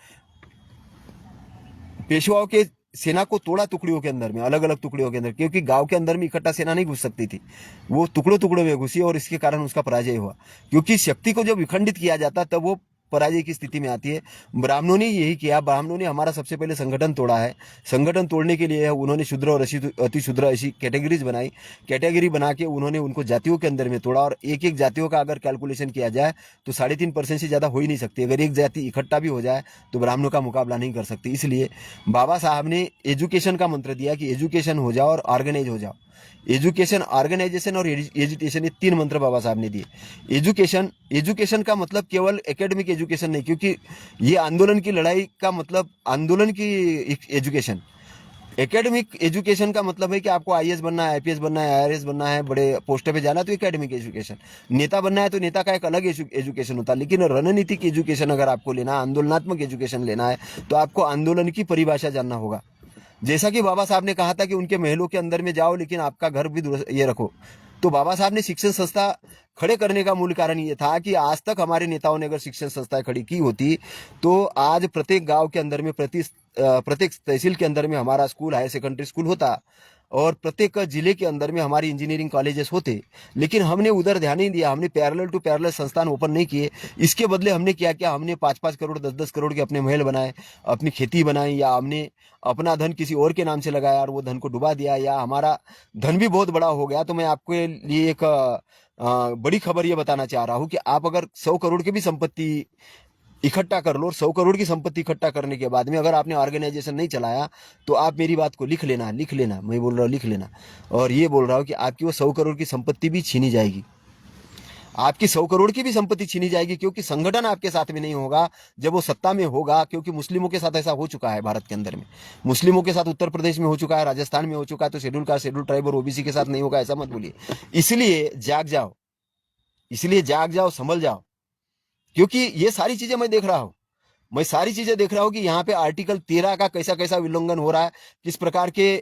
पेशवाओं के सेना को तोड़ा टुकड़ियों के अंदर में, अलग अलग टुकड़ियों के अंदर, क्योंकि गांव के अंदर में इकट्ठा सेना नहीं घुस सकती थी, वो टुकड़ों टुकड़ों में घुसी और इसके कारण उसका पराजय हुआ। क्योंकि शक्ति को जब विखंडित किया जाता तब वो पराजय की स्थिति में आती है। ब्राह्मणों ने यही किया। ब्राह्मणों ने हमारा सबसे पहले संगठन तोड़ा है। संगठन तोड़ने के लिए उन्होंने शूद्र और अति शूद्र ऐसी कैटेगरीज बनाई। कैटेगरी बना के उन्होंने उनको जातियों के अंदर में तोड़ा, और एक एक जातियों का अगर कैलकुलेशन किया जाए तो 3.5% से ज्यादा हो ही नहीं सकती। अगर एक जाति इकट्ठा भी हो जाए तो ब्राह्मणों का मुकाबला नहीं कर सकती। इसलिए बाबा साहब ने एजुकेशन का मंत्र दिया कि एजुकेशन हो जाओ और ऑर्गेनाइज हो जाओ। एजुकेशन, ऑर्गेनाइजेशन और एजुकेशन, ये 3 मंत्र बाबा साहब ने दिए। एजुकेशन का मतलब केवल एकेडमिक एजुकेशन नहीं, क्योंकि ये आंदोलन की लड़ाई का मतलब आंदोलन की एजुकेशन, एकेडमिक एजुकेशन का मतलब है कि आपको आईएएस बनना है, आईपीएस बनना है, आईआरएस बनना है, बड़े पोस्टर पे जाना है, तो एकेडमिक एजुकेशन। नेता बनना है तो नेता का एक अलग एजुकेशन होता है। लेकिन रणनीतिक एजुकेशन अगर आपको लेना है, आंदोलनात्मक एजुकेशन लेना है, तो आपको आंदोलन की परिभाषा जानना होगा। जैसा कि बाबा साहब ने कहा था कि उनके महलों के अंदर में जाओ लेकिन आपका घर भी ये रखो। तो बाबा साहब ने शिक्षण संस्था खड़े करने का मूल कारण ये था कि आज तक हमारे नेताओं ने अगर शिक्षण संस्थाएं खड़ी की होती तो आज प्रत्येक गांव के अंदर में, प्रत्येक तहसील के अंदर में हमारा स्कूल, हायर सेकेंडरी स्कूल होता और प्रत्येक जिले के अंदर में हमारी इंजीनियरिंग कॉलेजेस होते। लेकिन हमने उधर ध्यान नहीं दिया, हमने पैरेलल टू पैरेलल संस्थान ओपन नहीं किए। इसके बदले हमने क्या किया, हमने 5-5 करोड़ 10-10 करोड़ के अपने महल बनाए, अपनी खेती बनाई, या हमने अपना धन किसी और के नाम से लगाया और वो धन को डुबा दिया, या हमारा धन भी बहुत बड़ा हो गया। तो मैं आपके लिए एक बड़ी खबर ये बताना चाह रहा हूं कि आप अगर 100 करोड़ की भी संपत्ति इकट्ठा कर लो और 100 करोड़ की संपत्ति इकट्ठा करने के बाद में अगर आपने ऑर्गेनाइजेशन नहीं चलाया तो आप मेरी बात को लिख लेना, लिख लेना, मैं बोल रहा हूँ लिख लेना। और ये बोल रहा हूँ कि आपकी वो 100 करोड़ की संपत्ति भी छीनी जाएगी, आपकी 100 करोड़ की भी संपत्ति छीनी जाएगी, क्योंकि संगठन आपके साथ में नहीं होगा जब वो सत्ता में होगा। क्योंकि मुस्लिमों के साथ ऐसा हो चुका है भारत के अंदर में, मुस्लिमों के साथ उत्तर प्रदेश में हो चुका है, राजस्थान में हो चुका है, तो शेड्यूल कास्ट, शेड्यूल ट्राइब और ओबीसी के साथ नहीं होगा, ऐसा मत बोलिए। इसलिए जाग जाओ, इसलिए जाग जाओ, संभल जाओ, क्योंकि ये सारी चीजें मैं देख रहा हूं, मैं सारी चीजें देख रहा हूं कि यहाँ पे आर्टिकल 13 का कैसा कैसा उल्लंघन हो रहा है, किस प्रकार के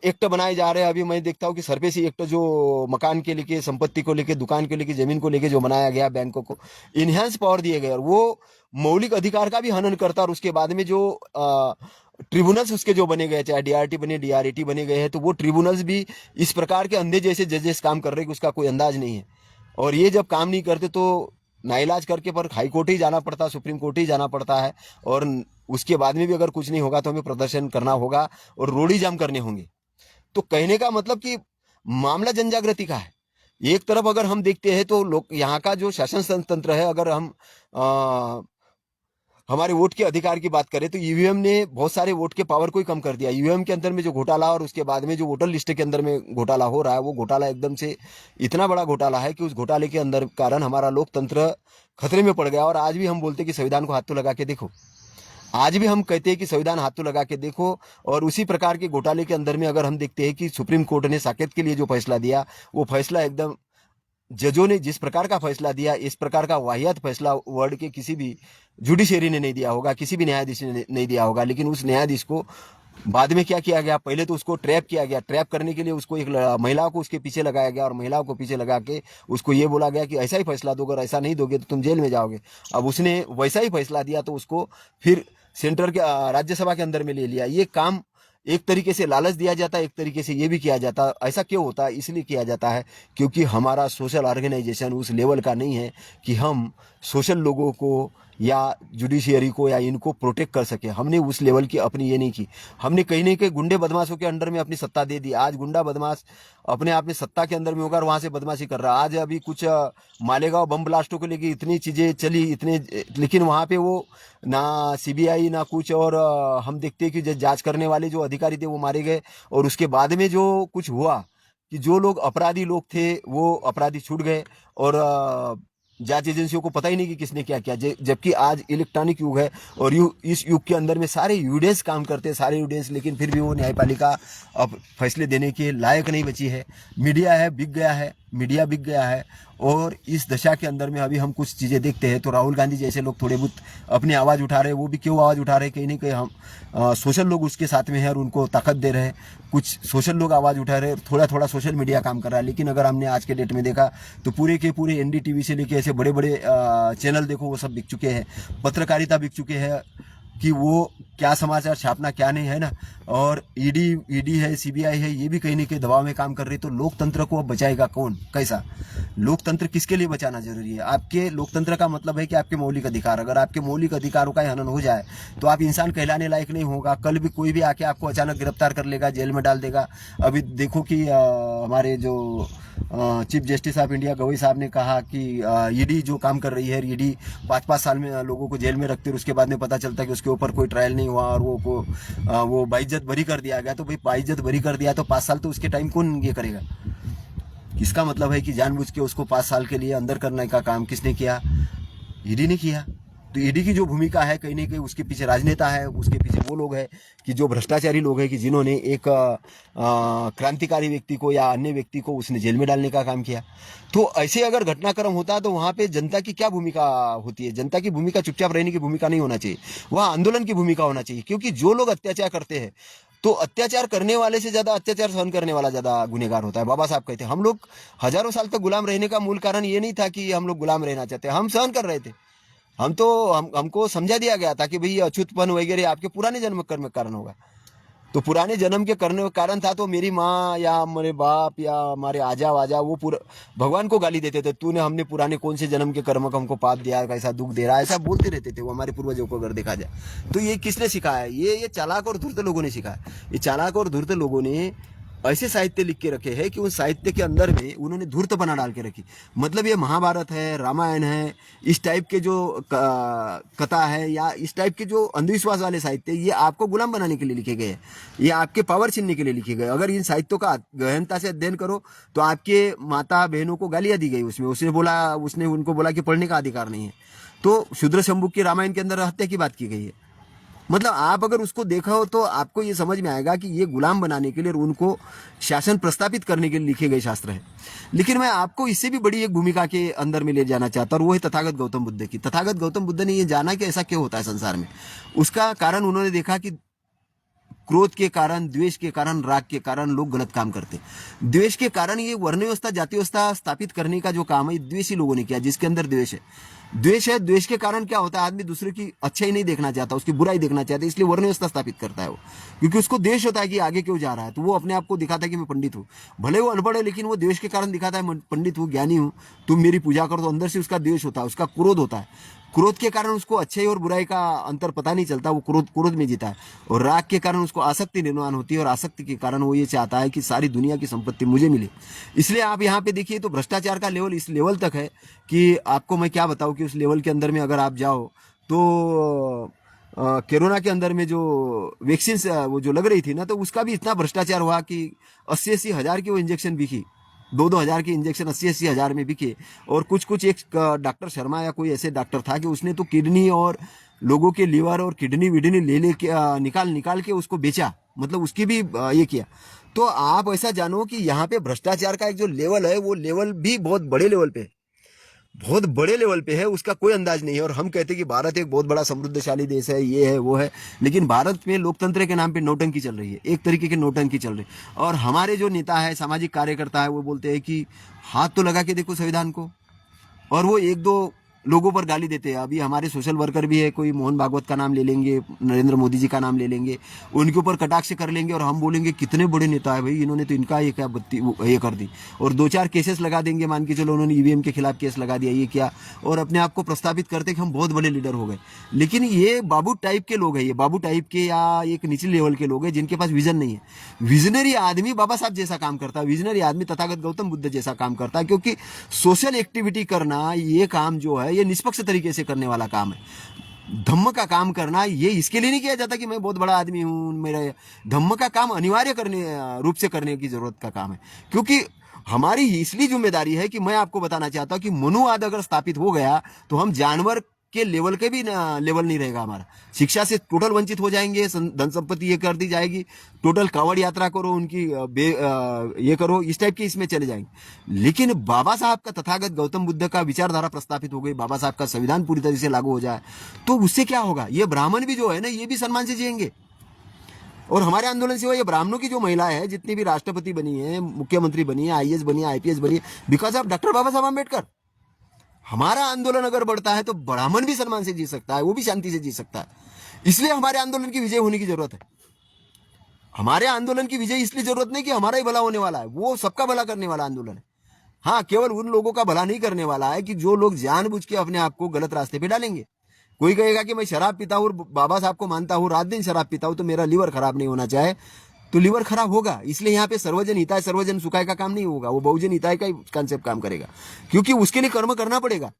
एक्ट बनाए जा रहे हैं। अभी मैं देखता हूँ कि सरफेसी एक्ट जो मकान के लेके, संपत्ति को लेके, दुकान के लेके, जमीन को लेके जो बनाया गया, बैंकों को इनहेंस पावर दिए गए और वो मौलिक अधिकार का भी हनन करता। और उसके बाद में जो ट्रिब्यूनल्स उसके जो बने गए, चाहे डीआरटी बने, डीआरएटी बने गए हैं, तो वो ट्रिब्यूनल्स भी इस प्रकार के अंधे जैसे जजेस काम कर रहे हैं कि उसका कोई अंदाज नहीं है। और ये जब काम नहीं करते तो नाइलाज करके पर हाई कोर्ट ही जाना पड़ता है, सुप्रीम कोर्ट ही जाना पड़ता है। और उसके बाद में भी अगर कुछ नहीं होगा तो हमें प्रदर्शन करना होगा और रोड ही जाम करने होंगे। तो कहने का मतलब कि मामला जनजागृति का है। एक तरफ अगर हम देखते हैं तो लोग यहाँ का जो शासन तंत्र है, अगर हम हमारे वोट के अधिकार की बात करें तो ईवीएम ने बहुत सारे वोट के पावर को ही कम कर दिया। ईवीएम के अंदर में जो घोटाला और उसके बाद में जो वोटर लिस्ट के अंदर में घोटाला हो रहा है, वो घोटाला एकदम से इतना बड़ा घोटाला है कि उस घोटाले के अंदर कारण हमारा लोकतंत्र खतरे में पड़ गया। और आज भी हम बोलते हैं कि संविधान को हाथ तो लगा के देखो, आज भी हम कहते हैं कि संविधान हाथ तो लगा के देखो। और उसी प्रकार के घोटाले के अंदर में अगर हम देखते हैं कि सुप्रीम कोर्ट ने साकेत के लिए जो फैसला दिया, वो फैसला एकदम, जजों ने जिस प्रकार का फैसला दिया, इस प्रकार का वाहियात फैसला वर्ल्ड के किसी भी जुडिशरी ने नहीं दिया होगा, किसी भी न्यायाधीश ने नहीं दिया होगा। लेकिन उस न्यायाधीश को बाद में क्या किया गया, पहले तो उसको ट्रैप किया गया, ट्रैप करने के लिए उसको एक महिला को उसके पीछे लगाया गया और महिलाओं को पीछे लगा के उसको ये बोला गया कि ऐसा ही फैसला दो, अगर ऐसा नहीं दोगे तो तुम जेल में जाओगे। अब उसने वैसा ही फैसला दिया तो उसको फिर सेंटर के राज्यसभा के अंदर में ले लिया। ये काम एक तरीके से लालच दिया जाता है, एक तरीके से ये भी किया जाता है। ऐसा क्यों होता है? इसलिए किया जाता है क्योंकि हमारा सोशल ऑर्गेनाइजेशन उस लेवल का नहीं है कि हम सोशल लोगों को या जुडिशियरी को या इनको प्रोटेक्ट कर सके। हमने उस लेवल की अपनी ये नहीं की। हमने कहीं ना कहीं गुंडे बदमाशों के अंडर में अपनी सत्ता दे दी। आज गुंडा बदमाश अपने आप में सत्ता के अंदर में होगा और वहां से बदमाशी कर रहा है। आज अभी कुछ मालेगांव बम ब्लास्टों को लेकर इतनी चीजें चली, इतने, लेकिन वहां पे वो ना सीबीआई ना कुछ, और हम देखते हैं कि जो जांच करने वाले जो अधिकारी थे वो मारे गए। और उसके बाद में जो कुछ हुआ कि जो लोग अपराधी लोग थे वो अपराधी छूट गए और जांच एजेंसियों को पता ही नहीं कि किसने क्या किया। जबकि आज इलेक्ट्रॉनिक युग है और इस युग के अंदर में सारे एविडेंस काम करते हैं, सारे एविडेंस, लेकिन फिर भी वो न्यायपालिका अब फैसले देने के लायक नहीं बची है। मीडिया है, बिक गया है, मीडिया बिक गया है। और इस दशा के अंदर में अभी हम कुछ चीज़ें देखते हैं तो राहुल गांधी जैसे लोग थोड़े बहुत अपनी आवाज़ उठा रहे हैं। वो भी क्यों आवाज़ उठा रहे हैं? कहीं नहीं कहीं हम सोशल लोग उसके साथ में हैं और उनको ताकत दे रहे हैं। कुछ सोशल लोग आवाज़ उठा रहे हैं, थोड़ा थोड़ा सोशल मीडिया काम कर रहा है। लेकिन अगर हमने आज के डेट में देखा तो पूरे के पूरे एनडीटीवी से लेके ऐसे बड़े बड़े चैनल देखो, वो सब बिक चुके हैं। पत्रकारिता बिक चुके हैं कि वो क्या समाचार छापना क्या नहीं, है ना। और ईडी है, सीबीआई है, ये भी कहीं ना कहीं दबाव में काम कर रही। तो लोकतंत्र को अब बचाएगा कौन? कैसा लोकतंत्र? किसके लिए बचाना जरूरी है? आपके लोकतंत्र का मतलब है कि आपके मौलिक अधिकार, अगर आपके मौलिक अधिकारों का हनन हो जाए तो आप इंसान कहलाने लायक नहीं होगा। कल भी कोई भी आके आपको अचानक गिरफ्तार कर लेगा, जेल में डाल देगा। अभी देखो कि हमारे जो chief justice of India Gavai साहब ने कहा कि ईडी जो काम कर रही है, ईडी 5-5 साल में लोगों को जेल में रखते हैं, उसके बाद में पता चलता है कि उसके ऊपर कोई ट्रायल नहीं हुआ और वो बाइज्जत बरी कर दिया गया। तो भाई बाइज्जत बरी कर दिया तो 5 साल तो उसके टाइम कौन ये करेगा? इसका मतलब है कि जानबूझ के उसको 5 साल के लिए अंदर करने का काम किसने किया? ईडी ने किया। तो ईडी की जो भूमिका है कहीं ना कहीं उसके पीछे राजनेता है, उसके पीछे वो लोग हैं कि जो भ्रष्टाचारी लोग हैं कि जिन्होंने एक क्रांतिकारी व्यक्ति को या अन्य व्यक्ति को उसने जेल में डालने का काम किया। तो ऐसे अगर घटनाक्रम होता तो वहां पे जनता की क्या भूमिका होती है? जनता की भूमिका चुपचाप रहने की भूमिका नहीं होना चाहिए, वह आंदोलन की भूमिका होना चाहिए। क्योंकि जो लोग अत्याचार करते हैं तो अत्याचार करने वाले से ज्यादा अत्याचार सहन करने वाला ज्यादा गुनहगार होता है। बाबा साहब कहते हैं हम लोग हजारों साल तक गुलाम रहने का मूल कारण ये नहीं था कि हम लोग गुलाम रहना चाहते, हम सहन कर रहे थे। हमको समझा दिया गया था कि भाई अछूतपन वगैरह आपके पुराने जन्म कर्म के कारण होगा। तो पुराने जन्म के करने का कारण था तो मेरी माँ या मेरे बाप या हमारे आजा वाजा वो पूरा भगवान को गाली देते थे, तूने हमने पुराने कौन से जन्म के कर्म का हमको पाप दिया, कैसा दुख दे रहा है, ऐसा बोलते रहते थे वो हमारे पूर्वजों को अगर देखा जाए। तो ये किसने सिखाया है? ये चालाक और धूर्त लोगों ने सिखाया। ये चालाक और धूर्त लोगों ने ऐसे साहित्य लिख के रखे हैं कि उस साहित्य के अंदर में उन्होंने धूर्तपना डाल के रखी। मतलब ये महाभारत है, रामायण है, इस टाइप के जो कथा है या इस टाइप के जो अंधविश्वास वाले साहित्य, ये आपको गुलाम बनाने के लिए लिखे गए हैं, ये आपके पावर छीनने के लिए लिखे गए। अगर इन साहित्यों का गहनता से अध्ययन करो तो आपके माता बहनों को गालियां दी गई उसमें, उसने उनको बोला कि पढ़ने का अधिकार नहीं है। तो शूद्र शंभू की रामायण के अंदर हत्या की बात की गई है। मतलब आप अगर उसको देखा हो तो आपको ये समझ में आएगा कि ये गुलाम बनाने के लिए और उनको शासन प्रस्तापित करने के लिए लिखे गए शास्त्र है। लेकिन मैं आपको इससे भी बड़ी एक भूमिका के अंदर में ले जाना चाहता हूं, और वो है तथागत गौतम बुद्ध की। तथागत गौतम बुद्ध ने ये जाना कि ऐसा क्यों होता है संसार में। उसका कारण उन्होंने देखा कि क्रोध के कारण, द्वेष के कारण, राग के कारण लोग गलत काम करते। द्वेष के कारण ये वर्ण व्यवस्था, जाति व्यवस्था स्थापित करने का जो काम है द्वेषी लोगों ने किया, जिसके अंदर द्वेष है। द्वेष है, द्वेष के कारण क्या होता है, आदमी दूसरे की अच्छाई नहीं देखना चाहता, उसकी बुराई देखना चाहता है, इसलिए वर्ण व्यवस्था स्थापित करता है वो। क्योंकि उसको द्वेष होता है कि आगे क्यों जा रहा है, तो वो अपने आप को दिखाता है कि मैं पंडित हूँ। भले वो अनपढ़ है लेकिन वो द्वेष के कारण दिखाता है पंडित हूँ, ज्ञानी हूँ, तुम मेरी पूजा करो। तो अंदर से उसका द्वेष होता है, उसका क्रोध होता है। क्रोध के कारण उसको अच्छाई और बुराई का अंतर पता नहीं चलता, वो क्रोध में जीता है। और राग के कारण उसको आसक्ति निर्माण होती है, और आसक्ति के कारण वो ये चाहता है कि सारी दुनिया की संपत्ति मुझे मिले। इसलिए आप यहाँ पे देखिए तो भ्रष्टाचार का लेवल इस लेवल तक है कि आपको मैं क्या बताऊं कि उस लेवल के अंदर में अगर आप जाओ तो कोरोना के अंदर में जो वैक्सीन वो जो लग रही थी ना, तो उसका भी इतना भ्रष्टाचार हुआ कि 80-80 हज़ार की वो इंजेक्शन बिकी, 2-2 हज़ार की इंजेक्शन 80-80 हज़ार में बिके। और कुछ एक डॉक्टर शर्मा या कोई ऐसे डॉक्टर था कि उसने तो किडनी और लोगों के लीवर और किडनी विडनी ले के निकाल के उसको बेचा, मतलब उसकी भी ये किया। तो आप ऐसा जानो कि यहाँ पे भ्रष्टाचार का एक जो लेवल है वो लेवल भी बहुत बड़े लेवल पे है, बहुत बड़े लेवल पे है, उसका कोई अंदाज नहीं है। और हम कहते हैं कि भारत एक बहुत बड़ा समृद्धशाली देश है, ये है वो है, लेकिन भारत में लोकतंत्र के नाम पे नौटंकी चल रही है, एक तरीके की नौटंकी चल रही है। और हमारे जो नेता है, सामाजिक कार्यकर्ता है, वो बोलते हैं कि हाथ तो लगा के देखो संविधान को, और वो एक दो लोगों पर गाली देते हैं। अभी हमारे सोशल वर्कर भी है, कोई मोहन भागवत का नाम ले लेंगे, नरेंद्र मोदी जी का नाम ले लेंगे, उनके ऊपर कटाक्ष कर लेंगे और हम बोलेंगे कितने बड़े नेता है भाई, इन्होंने तो इनका ये क्या बत्ती ये कर दी, और 2-4 केसेस लगा देंगे, मान के चलो उन्होंने ईवीएम के खिलाफ केस लगा दिया, ये क्या, और अपने आप को प्रस्तावित करते कि हम बहुत बड़े लीडर हो गए। लेकिन ये बाबू टाइप के लोग हैं, ये बाबू टाइप के या एक निचले लेवल के लोग हैं जिनके पास विजन नहीं है। विजनरी आदमी बाबा साहब जैसा काम करता है, विजनरी आदमी तथागत गौतम बुद्ध जैसा काम करता है। क्योंकि सोशल एक्टिविटी करना ये काम जो है ये निष्पक्ष तरीके से करने वाला काम है। धम्म का काम करना ये इसके लिए नहीं किया जाता कि मैं बहुत बड़ा आदमी हूं, मेरा धम्म का काम अनिवार्य करने रूप से करने की जरूरत का काम है। क्योंकि हमारी इसलिए जिम्मेदारी है कि मैं आपको बताना चाहता हूं कि मनुवाद अगर स्थापित हो गया तो हम जानवर के लेवल के भी लेवल नहीं रहेगा हमारा। शिक्षा से टोटल वंचित हो जाएंगे, धन संपत्ति ये कर दी जाएगी, टोटल कांवड़ यात्रा करो, उनकी ये करो, इस टाइप के इसमें चले जाएंगे। लेकिन बाबा साहब का, तथागत गौतम बुद्ध का विचारधारा प्रस्तापित हो गई, बाबा साहब का संविधान पूरी तरह से लागू हो जाए तो उससे क्या होगा, ये ब्राह्मण भी जो है ना ये भी सम्मान से जिएंगे। और हमारे आंदोलन से ये ब्राह्मणों की जो महिलाएं हैं, जितनी भी राष्ट्रपति बनी है, मुख्यमंत्री बनी है, आईएएस बनी है, आईपीएस बनी है, बिकॉज ऑफ डॉक्टर बाबा साहब अम्बेडकर। हमारा आंदोलन अगर बढ़ता है तो ब्राह्मण भी सम्मान से जी सकता है, वो भी शांति से जी सकता है। इसलिए हमारे आंदोलन की विजय होने की जरूरत है। हमारे आंदोलन की विजय इसलिए जरूरत नहीं कि हमारा ही भला होने वाला है, वो सबका भला करने वाला आंदोलन है। हाँ, केवल उन लोगों का भला नहीं करने वाला है कि जो लोग जानबूझ के अपने आप को गलत रास्ते पे डालेंगे। कोई कहेगा कि मैं शराब पीता हूँ, बाबा साहब को मानता हूँ, रात दिन शराब पीता हूँ, तो मेरा लीवर खराब नहीं होना चाहे, तो लीवर खराब होगा। इसलिए यहाँ पे सर्वजन हिताय सर्वजन सुखाय का काम नहीं होगा, वो बहुजन हिताय का ही कॉन्सेप्ट काम करेगा, क्योंकि उसके लिए कर्म करना पड़ेगा।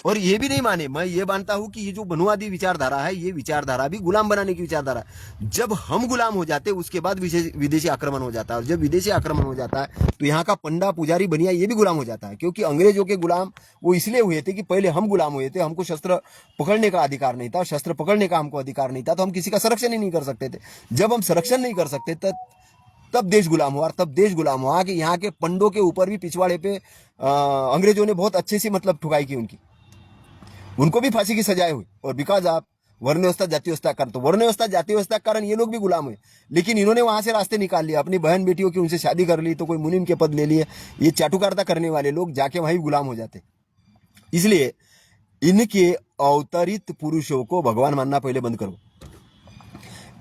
और ये भी नहीं माने। मैं ये मानता हूं कि ये जो मनुवादी विचारधारा है, ये विचारधारा भी गुलाम बनाने की विचारधारा है। जब हम गुलाम हो जाते उसके बाद विदेशी आक्रमण हो जाता है, और जब विदेशी आक्रमण हो जाता है तो यहाँ का पंडा पुजारी बनिया ये भी गुलाम हो जाता है। क्योंकि अंग्रेजों के गुलाम वो इसलिए हुए थे कि पहले हम गुलाम हुए थे, हमको शस्त्र पकड़ने का अधिकार नहीं था, शस्त्र पकड़ने का हमको अधिकार नहीं था, तो हम किसी का संरक्षण ही नहीं कर सकते थे। जब हम संरक्षण नहीं कर सकते तब देश गुलाम हुआ। और तब देश गुलाम हुआ कि यहाँ के पंडों के ऊपर भी पिछवाड़े पे अंग्रेजों ने बहुत अच्छे से मतलब ठुकाई की उनकी, उनको भी फांसी की सजाएं हुई। और बिकॉज आप वर्ण व्यवस्था जाति व्यवस्था कारण, तो वर्ण व्यवस्था जाति व्यवस्था कारण ये लोग भी गुलाम हुए। लेकिन इन्होंने वहां से रास्ते निकाल लिए, अपनी बहन बेटियों की उनसे शादी कर ली, तो कोई मुनीम के पद ले लिए। ये चाटुकारिता करने वाले लोग जाके वहीं गुलाम हो जाते। इसलिए इनके अवतरित पुरुषों को भगवान मानना पहले बंद करो,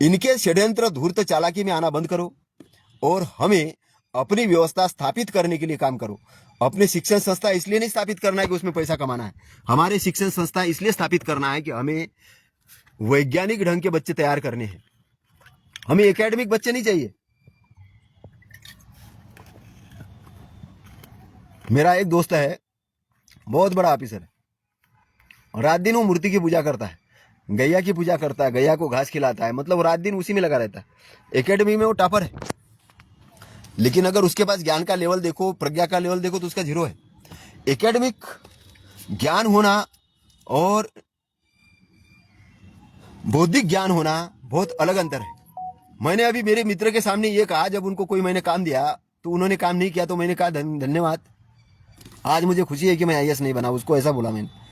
इनके षड्यंत्र धूर्त चालाकी में आना बंद करो, और हमें अपनी व्यवस्था स्थापित करने के लिए काम करो। अपने शिक्षण संस्था इसलिए नहीं स्थापित करना है कि उसमें पैसा कमाना है, हमारे शिक्षण संस्था इसलिए स्थापित करना है कि हमें वैज्ञानिक ढंग के बच्चे तैयार करने हैं, हमें एकेडमिक बच्चे नहीं चाहिए। मेरा एक दोस्त है, बहुत बड़ा ऑफिसर है, रात दिन वो मूर्ति की पूजा करता है, गैया की पूजा करता है, गैया को घास खिलाता है, मतलब रात दिन उसी में लगा रहता है। एकेडमी में वो टॉपर है, लेकिन अगर उसके पास ज्ञान का लेवल देखो, प्रज्ञा का लेवल देखो, तो उसका जीरो है। एकेडमिक ज्ञान होना और बौद्धिक ज्ञान होना बहुत अलग अंतर है। मैंने अभी मेरे मित्र के सामने ये कहा, जब उनको कोई मैंने काम दिया तो उन्होंने काम नहीं किया, तो मैंने कहा धन्यवाद, आज मुझे खुशी है कि मैं आईएएस नहीं बना। उसको ऐसा बोला मैंने।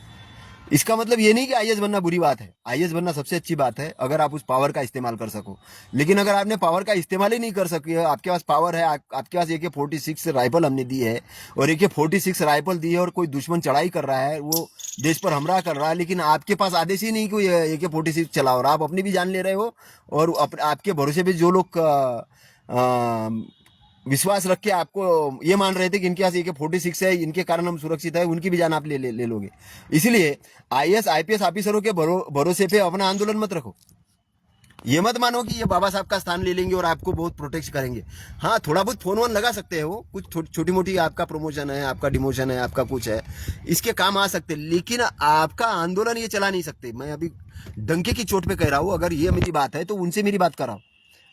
इसका मतलब ये नहीं कि आईएएस बनना बुरी बात है, आईएएस बनना सबसे अच्छी बात है अगर आप उस पावर का इस्तेमाल कर सको। लेकिन अगर आपने पावर का इस्तेमाल ही नहीं कर सके, आपके पास पावर है, आपके पास AK-46 राइफल हमने दी है, और AK-46 राइफल दी है, और कोई दुश्मन चढ़ाई कर रहा है, वो देश पर हमला कर रहा है, लेकिन आपके पास आदेश ही नहीं कोई AK-46 चलाओ, और आप अपनी भी जान ले रहे हो, और आपके भरोसे पे जो लोग विश्वास रख के आपको ये मान रहे थे कि इनके पास AK-46 है, इनके कारण हम सुरक्षित है, उनकी भी जान आप ले लोगे। इसलिए आईएएस IPS ऑफिसरों के भरोसे पे अपना आंदोलन मत रखो। ये मत मानो कि ये बाबा साहब का स्थान ले लेंगे और आपको बहुत प्रोटेक्ट करेंगे। हाँ, थोड़ा बहुत फोन वोन लगा सकते हो, कुछ छोटी मोटी आपका प्रमोशन है, आपका डिमोशन है, आपका कुछ है, इसके काम आ सकते, लेकिन आपका आंदोलन ये चला नहीं सकते। मैं अभी डंके की चोट पे कह रहा हूँ, अगर ये मेरी बात है तो उनसे मेरी बात कराओ,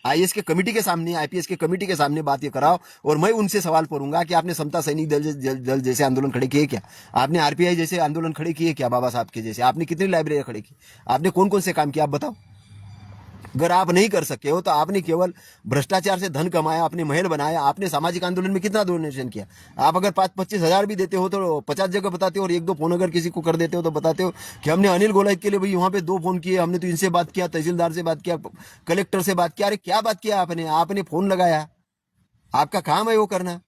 आईएएस के कमेटी के सामने, आईपीएस के कमेटी के सामने बात ये कराओ, और मैं उनसे सवाल करूंगा कि आपने समता सैनिक दल जैसे आंदोलन खड़े किए क्या? आपने आरपीआई जैसे आंदोलन खड़े किए क्या? बाबा साहब के जैसे आपने कितनी लाइब्रेरी खड़े की? आपने कौन कौन से काम किया, आप बताओ। अगर आप नहीं कर सके हो तो आपने केवल भ्रष्टाचार से धन कमाया, अपने महल बनाया, आपने सामाजिक आंदोलन में कितना डोनेशन किया? आप अगर 5-25 हजार भी देते हो तो 50 जगह बताते हो, और 1-2 फोन अगर किसी को कर देते हो तो बताते हो कि हमने अनिल गोलायत के लिए भाई वहां पे 2 फोन किए, हमने तो इनसे बात किया, तहसीलदार से बात किया, कलेक्टर से बात किया। अरे क्या बात किया आपने फोन लगाया, आपका काम है वो करना।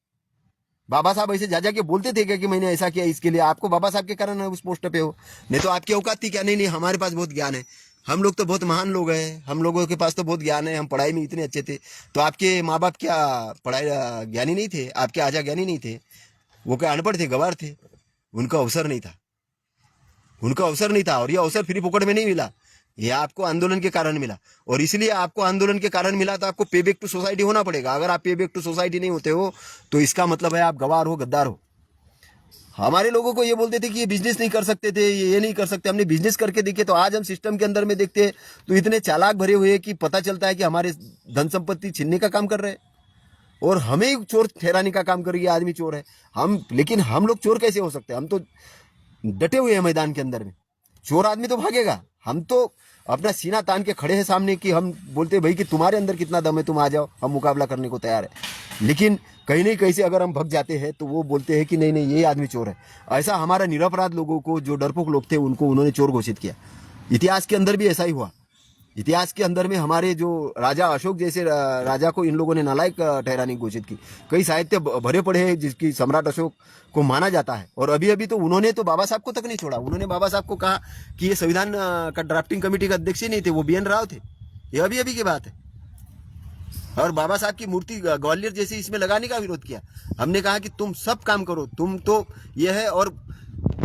बाबा साहब ऐसे जा के बोलते थे क्या कि मैंने ऐसा किया इसके लिए? आपको बाबा साहब के कारण उस पोस्ट पे हो, नहीं तो आपकी औकात थी क्या? नहीं, हमारे पास बहुत ज्ञान है, हम लोग तो बहुत महान लोग हैं, हम लोगों के पास तो बहुत ज्ञान है, हम पढ़ाई में इतने अच्छे थे। तो आपके माँ बाप क्या पढ़ाई ज्ञानी नहीं थे? आपके आजा ज्ञानी नहीं थे? वो क्या अनपढ़ थे, गवार थे? उनका अवसर नहीं था, उनका अवसर नहीं था। और ये अवसर फ्री फोकट में नहीं मिला, ये आपको आंदोलन के कारण मिला। और इसलिए आपको आंदोलन के कारण मिला तो आपको पे बैक टू सोसाइटी होना पड़ेगा। अगर आप पे बैक टू सोसाइटी नहीं होते हो तो इसका मतलब है आप गवार हो, गद्दार हो। हमारे लोगों को ये बोलते थे कि ये बिजनेस नहीं कर सकते थे, ये नहीं कर सकते, हमने बिजनेस करके देखे। तो आज हम सिस्टम के अंदर में देखते हैं तो इतने चालाक भरे हुए कि पता चलता है कि हमारे धन संपत्ति छीनने का काम कर रहे हैं, और हमें चोर ठहराने का काम कर, ये आदमी चोर है हम। लेकिन हम लोग चोर कैसे हो सकते हैं? हम तो डटे हुए हैं मैदान के अंदर में, चोर आदमी तो भागेगा। हम तो अपना सीना तान के खड़े हैं सामने कि हम बोलते भाई कि तुम्हारे अंदर कितना दम है, तुम आ जाओ, हम मुकाबला करने को तैयार है। लेकिन कहीं नहीं कहीं से अगर हम भग जाते हैं तो वो बोलते हैं कि नहीं नहीं, ये आदमी चोर है। ऐसा हमारा निरपराध लोगों को, जो डरपोक लोग थे, उनको उन्होंने चोर घोषित किया। इतिहास के अंदर भी ऐसा ही हुआ। इतिहास के अंदर में हमारे जो राजा अशोक जैसे राजा को इन लोगों ने नालायक ठहराने की घोषित की। कई साहित्य भरे पड़े हैं जिसकी सम्राट अशोक को माना जाता है। और अभी अभी तो उन्होंने तो बाबा साहब को तक नहीं छोड़ा। उन्होंने बाबा साहब को कहा कि ये संविधान का ड्राफ्टिंग कमेटी का अध्यक्ष ही नहीं थे, वो BN राव थे। ये अभी अभी की बात है। और बाबा साहब की मूर्ति ग्वालियर जैसे इसमें लगाने का विरोध किया। हमने कहा कि तुम सब काम करो, तुम तो ये है। और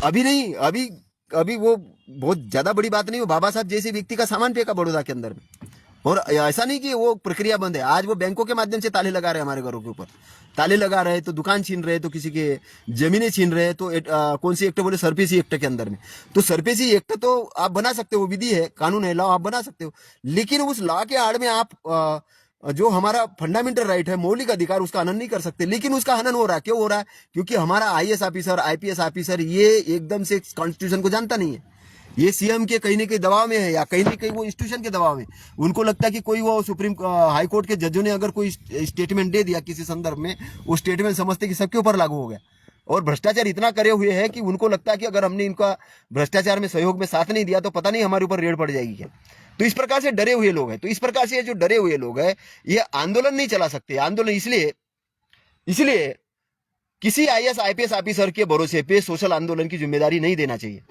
अभी नहीं, अभी वो बहुत ज्यादा बड़ी बात नहीं, वो बाबा साहब जैसे व्यक्ति का सामान फेंका बड़ौदा के अंदर में। और ऐसा नहीं कि वो प्रक्रिया बंद है, आज वो बैंकों के माध्यम से ताले लगा रहे हैं हमारे घरों के ऊपर, ताले लगा रहे हैं, तो दुकान छीन रहे हैं, तो किसी के जमीनें छीन रहे हैं, तो कौन सी एक्ट बोले, सरपेसी एक्ट के अंदर में। तो सरपेसी एक्ट तो आप बना सकते हो, विधि है, कानून है, लॉ आप बना सकते हो, लेकिन उस लॉ के आड़ में आप जो हमारा फंडामेंटल राइट है, मौलिक अधिकार, उसका हनन नहीं कर सकते। लेकिन उसका हनन हो रहा है, क्यों हो रहा है? क्योंकि हमारा आईएएस ऑफिसर, आईपीएस ऑफिसर ये एकदम से कॉन्स्टिट्यूशन को जानता नहीं है, ये सीएम के कहीं ना कहीं दबाव में है, या कहीं ना कहीं वो इंस्टीट्यूशन के दबाव में। उनको लगता है कि कोई वो सुप्रीम हाई कोर्ट के जजों ने अगर कोई स्टेटमेंट दे दिया किसी संदर्भ में, वो स्टेटमेंट समझते कि सबके ऊपर लागू हो गया। और भ्रष्टाचार इतना करे हुए है कि उनको लगता है कि अगर हमने इनका भ्रष्टाचार में सहयोग में साथ नहीं दिया तो पता नहीं हमारे ऊपर रेड पड़ जाएगी क्या। तो इस प्रकार से डरे हुए लोग हैं। तो इस प्रकार से जो डरे हुए लोग हैं, ये आंदोलन नहीं चला सकते। आंदोलन इसलिए किसी आईएएस आईपीएस ऑफिसर के भरोसे पे सोशल आंदोलन की जिम्मेदारी नहीं देना चाहिए।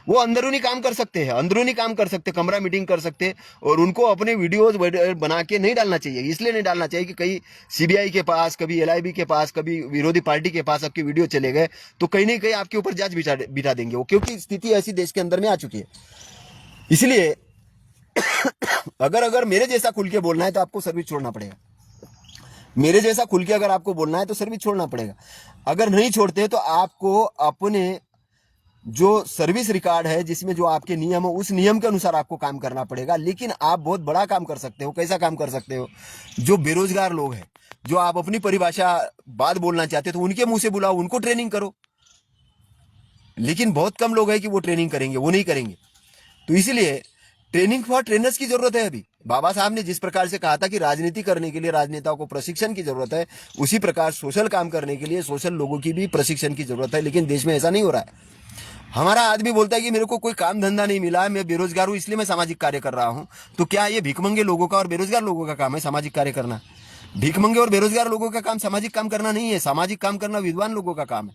वो अंदरूनी काम कर सकते हैं, अंदरूनी काम कर सकते, कमरा मीटिंग कर सकते, और उनको अपने वीडियोस बना के नहीं डालना चाहिए। इसलिए नहीं डालना चाहिए कि कहीं सीबीआई के पास, कभी एलआईबी के पास, कभी विरोधी पार्टी के पास आपके वीडियो चले गए तो कहीं ना कहीं आपके ऊपर जांच बिठा देंगे वो, क्योंकि स्थिति ऐसी देश के अंदर में आ चुकी है। इसलिए अगर मेरे जैसा खुल के बोलना है तो आपको सर्विस छोड़ना पड़ेगा। मेरे जैसा खुल के अगर आपको बोलना है तो सर्विस छोड़ना पड़ेगा। अगर नहीं छोड़ते तो आपको अपने जो सर्विस रिकॉर्ड है, जिसमें जो आपके नियम है, उस नियम के अनुसार आपको काम करना पड़ेगा। लेकिन आप बहुत बड़ा काम कर सकते हो। कैसा काम कर सकते हो? जो बेरोजगार लोग हैं, जो आप अपनी परिभाषा बात बोलना चाहते हो तो उनके मुंह से बुलाओ, उनको ट्रेनिंग करो। लेकिन बहुत कम लोग हैं कि वो ट्रेनिंग करेंगे, वो नहीं करेंगे। तो इसलिए ट्रेनिंग फॉर ट्रेनर्स की जरूरत है। अभी बाबा साहब ने जिस प्रकार से कहा था कि राजनीति करने के लिए राजनेताओं को प्रशिक्षण की जरूरत है, उसी प्रकार सोशल काम करने के लिए सोशल लोगों की भी प्रशिक्षण की जरूरत है। लेकिन देश में ऐसा नहीं हो रहा है। हमारा आदमी बोलता है कि मेरे को कोई काम धंधा नहीं मिला है, मैं बेरोजगार हूं, इसलिए मैं सामाजिक कार्य कर रहा हूं। तो क्या ये भीखमंगे लोगों का और बेरोजगार लोगों का काम है सामाजिक कार्य करना? भीखमंगे और बेरोजगार लोगों का काम सामाजिक काम करना नहीं है। सामाजिक काम करना विद्वान लोगों का काम है,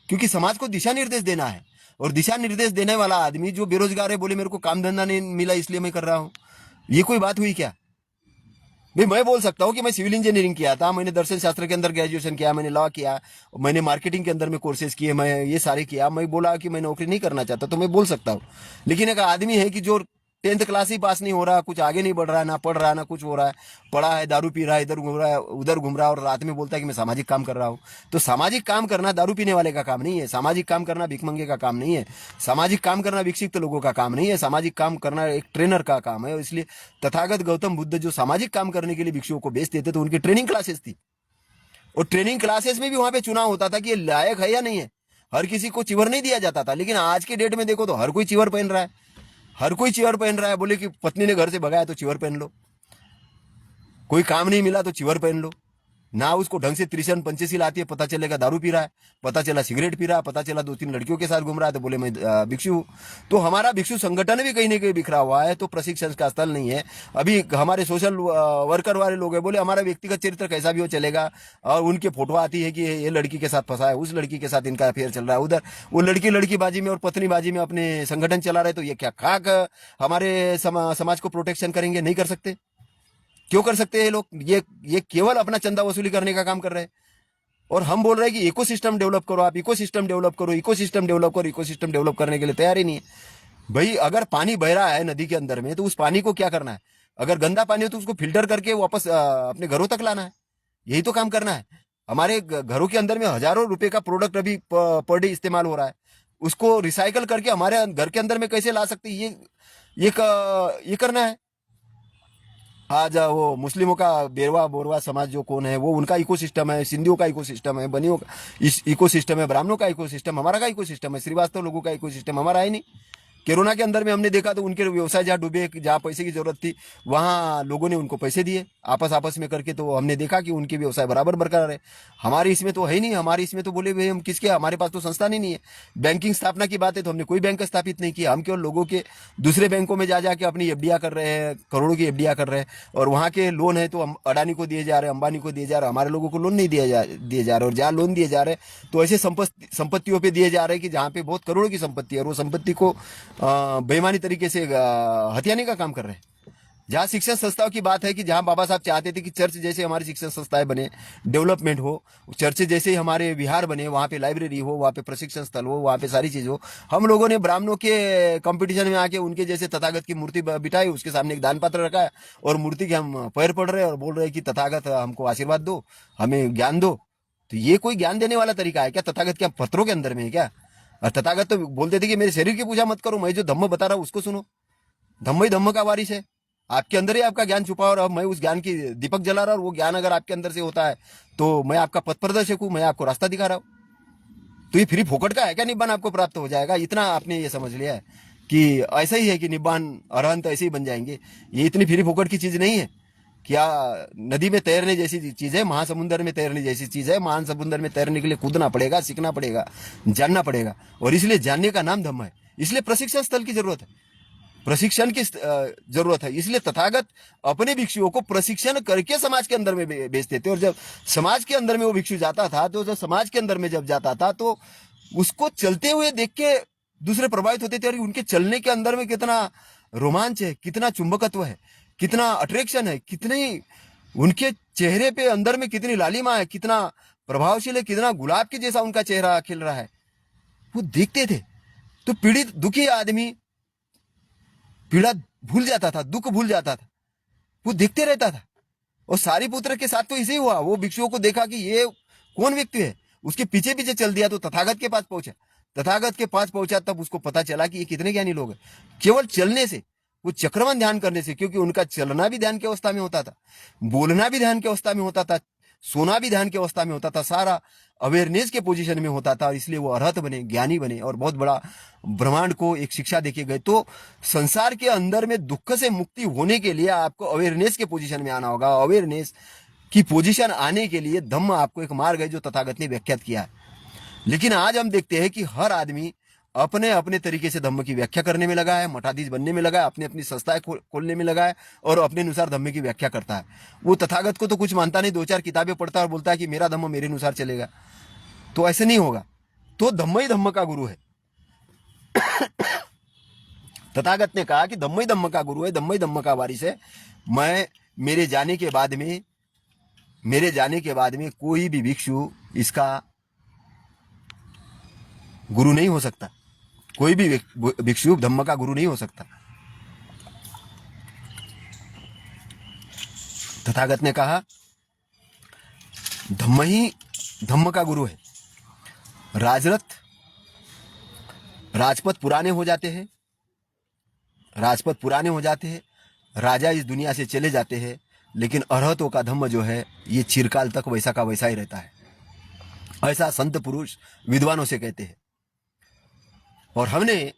क्योंकि समाज को दिशा निर्देश देना है। और दिशा निर्देश देने वाला आदमी जो बेरोजगार है, बोले मेरे को काम धंधा नहीं मिला इसलिए मैं कर रहा हूं, ये कोई बात हुई क्या? भाई मैं बोल सकता हूँ कि मैं सिविल इंजीनियरिंग किया था, मैंने दर्शन शास्त्र के अंदर ग्रेजुएशन किया, मैंने लॉ किया, मैंने मार्केटिंग के अंदर में कोर्सेज किए, मैं ये सारे किया, मैं बोला कि मैं नौकरी नहीं करना चाहता, तो मैं बोल सकता हूँ। लेकिन एक आदमी है कि जो 10th क्लास ही पास नहीं हो रहा, कुछ आगे नहीं बढ़ रहा है, ना पढ़ रहा है, ना कुछ हो रहा है, पढ़ा है, दारू पी रहा है, इधर घूम रहा है, उधर घूम रहा है, और रात में बोलता है कि मैं सामाजिक काम कर रहा हूँ। तो सामाजिक काम करना दारू पीने वाले का काम नहीं है। सामाजिक काम करना भिखमंगे का काम नहीं है। सामाजिक काम करना विकसित लोगों का काम नहीं है। सामाजिक काम करना एक ट्रेनर का काम है। इसलिए तथागत गौतम बुद्ध जो सामाजिक काम करने के लिए भिक्षुओं को भेजते थे, तो उनकी ट्रेनिंग क्लासेस थी, और ट्रेनिंग क्लासेस में भी वहां पे चुनाव होता था कि ये लायक है या नहीं है। हर किसी को चिवर नहीं दिया जाता था। लेकिन आज के डेट में देखो तो हर कोई चिवर पहन रहा है, हर कोई चिवर पहन रहा है। बोले कि पत्नी ने घर से भगाया तो चिवर पहन लो, कोई काम नहीं मिला तो चिवर पहन लो। ना उसको ढंग से त्रिशन पंचशील आती है, पता चलेगा दारू पी रहा है, पता चला सिगरेट पी रहा है, पता चला 2-3 लड़कियों के साथ घूम रहा है, तो बोले मैं भिक्षु हूँ। तो हमारा भिक्षु संगठन भी कहीं ना कहीं बिखरा हुआ है। तो प्रशिक्षण का स्थल नहीं है। अभी हमारे सोशल वर्कर वाले लोग हैं, बोले हमारा व्यक्तिगत चरित्र कैसा भी हो चलेगा, और उनके फोटो आती है कि ये लड़की के साथ फंसा है, उस लड़की के साथ इनका अफेयर चल रहा है, उधर वो लड़की बाजी में और पत्नी बाजी में अपने संगठन चला रहे। तो ये क्या खाक हमारे समाज को प्रोटेक्शन करेंगे? नहीं कर सकते। क्यों कर सकते हैं लोग? ये केवल अपना चंदा वसूली करने का काम कर रहे हैं। और हम बोल रहे हैं कि इकोसिस्टम डेवलप करो, आप इकोसिस्टम डेवलप करो, इकोसिस्टम डेवलप करो। इकोसिस्टम डेवलप करने के लिए तैयार ही नहीं है। भाई अगर पानी बह रहा है नदी के अंदर में, तो उस पानी को क्या करना है? अगर गंदा पानी हो तो उसको फिल्टर करके वापस अपने घरों तक लाना है। यही तो काम करना है। हमारे घरों के अंदर में हजारों रुपए का प्रोडक्ट अभी पर डे इस्तेमाल हो रहा है, उसको रिसाइकल करके हमारे घर के अंदर में कैसे ला सकते, ये करना है। आज वो मुस्लिमों का बेरवा बोरवा समाज जो कौन है, वो उनका इकोसिस्टम है, सिंधियों का इकोसिस्टम है, बनियों का इकोसिस्टम है, ब्राह्मणों का इकोसिस्टम, हमारा का इकोसिस्टम है, श्रीवास्तव लोगों का इकोसिस्टम हमारा है नहीं। कोरोना के अंदर में हमने देखा तो उनके व्यवसाय जहाँ डूबे, जहाँ पैसे की जरूरत थी, वहां लोगों ने उनको पैसे दिए आपस में करके। तो हमने देखा कि उनके व्यवसाय बराबर बरकरार है। हमारे इसमें तो है ही नहीं। हमारे इसमें तो बोले भाई हम किसके, हमारे पास तो संस्थान ही नहीं है। बैंकिंग स्थापना की बात है तो हमने कोई बैंक स्थापित नहीं किया। हम केवल लोगों के दूसरे बैंकों में जा जाके अपनी एफडीआर कर रहे हैं, करोड़ों की एफडीआर कर रहे हैं, और वहां के लोन है तो अडानी को दिए जा रहे हैं, अंबानी को दिए जा रहे हैं, हमारे लोगों को लोन नहीं दिए जा रहे। और जहाँ लोन दिए जा रहे हैं तो ऐसे संपत्तियों पे दिए जा रहे हैं कि जहाँ पे बहुत करोड़ों की संपत्ति है, और वो संपत्ति को बेईमानी तरीके से हथियाने का काम कर रहे हैं। जहाँ शिक्षण संस्थाओं की बात है कि जहाँ बाबा साहब चाहते थे कि चर्च जैसे हमारी शिक्षण संस्थाएं बने, डेवलपमेंट हो, चर्च जैसे ही हमारे विहार बने, वहाँ पे लाइब्रेरी हो, वहाँ पे प्रशिक्षण स्थल हो, वहाँ पे सारी चीज हो। हम लोगों ने ब्राह्मणों के कंपटीशन में आके उनके जैसे तथागत की मूर्ति बिठाई, उसके सामने एक दान पात्र रखा है और मूर्ति के हम पैर पड़ रहे हैं और बोल रहे हैं कि तथागत हमको आशीर्वाद दो, हमें ज्ञान दो। तो ये कोई ज्ञान देने वाला तरीका है क्या? तथागत क्या पत्रों के अंदर में है क्या? और तथागत तो बोलते थे कि मेरे शरीर की पूजा मत करो, मैं जो धम्म बता रहा हूँ उसको सुनो। धम्म ही धम्म का वारिस है। आपके अंदर ही आपका ज्ञान छुपा और अब मैं उस ज्ञान की दीपक जला रहा हूं, और वो ज्ञान अगर आपके अंदर से होता है तो मैं आपका पथ प्रदर्शक हूं, मैं आपको रास्ता दिखा रहा हूं। तो ये फ्री फोकट का है क्या निब्बान आपको प्राप्त हो जाएगा? इतना आपने ये समझ लिया है कि ऐसा ही है कि निब्बान अरहंत ऐसे ही बन जाएंगे। ये इतनी फ्री फोकट की चीज नहीं है। क्या नदी में तैरने जैसी चीज है, महासमुंदर में तैरने जैसी चीज है। महासमुंदर में तैरने के लिए कूदना पड़ेगा, सीखना पड़ेगा, जानना पड़ेगा, और इसलिए जानने का नाम धम्म है। इसलिए प्रशिक्षण स्थल की जरूरत है, प्रशिक्षण की जरूरत है। इसलिए तथागत अपने भिक्षुओं को प्रशिक्षण करके समाज के अंदर में भेजते थे। और जब समाज के अंदर में वो भिक्षु जाता था, तो जब समाज के अंदर में जब जाता था तो उसको चलते हुए देख के दूसरे प्रभावित होते थे। और उनके चलने के अंदर में कितना रोमांच है, कितना चुंबकत्व है, कितना अट्रैक्शन है, कितनी उनके चेहरे पे अंदर में कितनी लालिमा है, कितना प्रभावशील है, कितना गुलाब के जैसा उनका चेहरा खिल रहा है, वो देखते थे। तो पीड़ित दुखी आदमी पीड़ा भूल जाता था, दुख भूल जाता था, वो देखते रहता था। और सारीपुत्र के साथ तो इसे ही हुआ। वो भिक्षुओं को देखा कि ये कौन व्यक्ति है, उसके पीछे पीछे चल दिया, तो तथागत के पास पहुंचा। तथागत के पास पहुंचा तब उसको पता चला कि ये कितने ज्ञानी लोग हैं। केवल चलने से, वो चक्रवन ध्यान करने से, क्योंकि उनका चलना भी ध्यान की अवस्था में होता था, बोलना भी ध्यान की अवस्था में होता था, सोना भी ध्यान की अवस्था में होता था, सारा अवेयरनेस के पोजीशन में होता था। और इसलिए वो अरहत बने, ज्ञानी बने और बहुत बड़ा ब्रह्मांड को एक शिक्षा देके गए। तो संसार के अंदर में दुख से मुक्ति होने के लिए आपको अवेयरनेस के पोजीशन में आना होगा। अवेयरनेस की पोजीशन आने के लिए धम्म आपको एक मार्ग है जो तथागत ने व्याख्यात किया है। लेकिन आज हम देखते हैं कि हर आदमी अपने अपने तरीके से धम्म की व्याख्या करने में लगा है, मठाधीश बनने में लगा है, अपनी अपनी संस्थाएं खोलने में लगा है और अपने अनुसार धम्म की व्याख्या करता है। वो तथागत को तो कुछ मानता नहीं, दो चार किताबें पढ़ता है और बोलता है कि मेरा धम्म मेरे अनुसार चलेगा। तो ऐसे नहीं होगा। तो धम्म ही धम्म का गुरु है। तथागत ने कहा कि धम्म ही धम्म का गुरु है, धम्म ही धम्म का वारिस है। मैं मेरे जाने के बाद में कोई भी भिक्षु इसका गुरु नहीं हो सकता। कोई भी भिक्षु धम्म का गुरु नहीं हो सकता। तथागत ने कहा धम्म ही धम्म का गुरु है। राजपथ पुराने हो जाते हैं, राजा इस दुनिया से चले जाते हैं, लेकिन अरहतों का धम्म जो है ये चिरकाल तक वैसा का वैसा ही रहता है। ऐसा संत पुरुष विद्वानों से कहते हैं। और हमने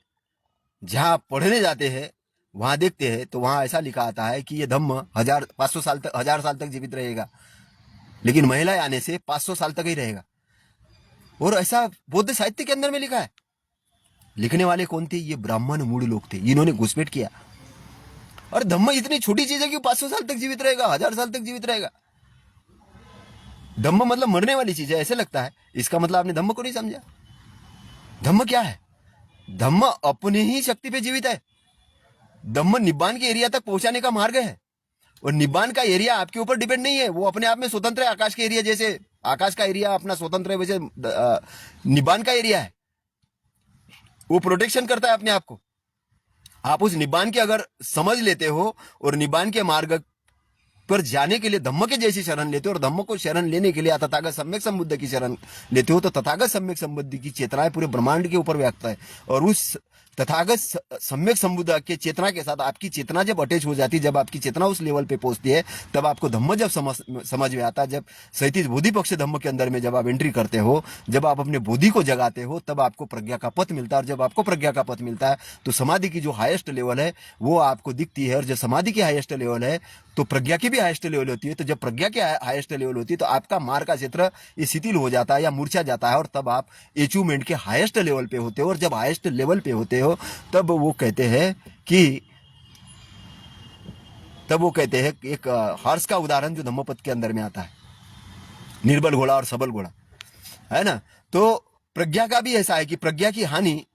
जहां पढ़ने जाते हैं वहां देखते हैं तो वहां ऐसा लिखा आता है कि ये धम्म 1000 साल तक जीवित रहेगा, लेकिन महिलाएं आने से 500 साल तक ही रहेगा। और ऐसा बौद्ध साहित्य के अंदर में लिखा है। लिखने वाले कौन थे? ये ब्राह्मण मूढ़ लोग थे, इन्होंने घुसपैठ किया। और धम्म इतनी छोटी चीज है कि 500 साल तक जीवित रहेगा, 1000 साल तक जीवित रहेगा। धम्म मतलब मरने वाली चीज है, ऐसे लगता है। इसका मतलब आपने धम्म को नहीं समझा। धम्म क्या है? धम्म अपनी ही शक्ति पे जीवित है। धम्म निब्बान के एरिया तक पहुंचाने का मार्ग है। और निब्बान का एरिया आपके ऊपर डिपेंड नहीं है, वो अपने आप में स्वतंत्र है। आकाश के एरिया जैसे आकाश का एरिया अपना स्वतंत्र है, वैसे निब्बान का एरिया है, वो प्रोटेक्शन करता है अपने आप को। आप उस निब्बान के अगर समझ लेते हो और निब्बान के मार्ग पर जाने के लिए धम्म के जैसी शरण लेते हो, और धम्म को शरण लेने के लिए तथागत सम्यक संबुद्ध की शरण लेते हो, तो तथागत सम्यक संबुद्ध की चेतनाएं पूरे ब्रह्मांड के ऊपर व्याप्त है। और उस तथागत सम्यक संबुद्ध के चेतना के साथ आपकी चेतना जब अटैच हो जाती है, जब आपकी चेतना उस लेवल पे पहुंचती है, तब आपको धम्म जब समझ में आता है। जब 37 बोधि पक्ष धम्म के अंदर में जब आप एंट्री करते हो, जब आप अपने बोधि को जगाते हो, तब आपको प्रज्ञा का पथ मिलता है। और जब आपको प्रज्ञा का पथ मिलता है तो समाधि की जो हाईएस्ट लेवल है वो आपको दिखती है। और जब समाधि की हाईएस्ट लेवल है तो प्रज्ञा की भी हाईएस्ट लेवल होती है। तो जब प्रज्ञा की हाईएस्ट लेवल होती है तो आपका मार का क्षेत्र ये शिथिल हो जाता है या मूर्छा जाता है, और तब आप अचीवमेंट के हाईएस्ट लेवल पे होते हो। और जब हाईएस्ट लेवल पे होते हो तब वो कहते हैं एक हर्ष का उदाहरण जो धम्मपद के अंदर में आता है, निर्बल घोड़ा और सबल घोड़ा, है ना। तो प्रज्ञा का भी ऐसा है कि प्रज्ञा की हानि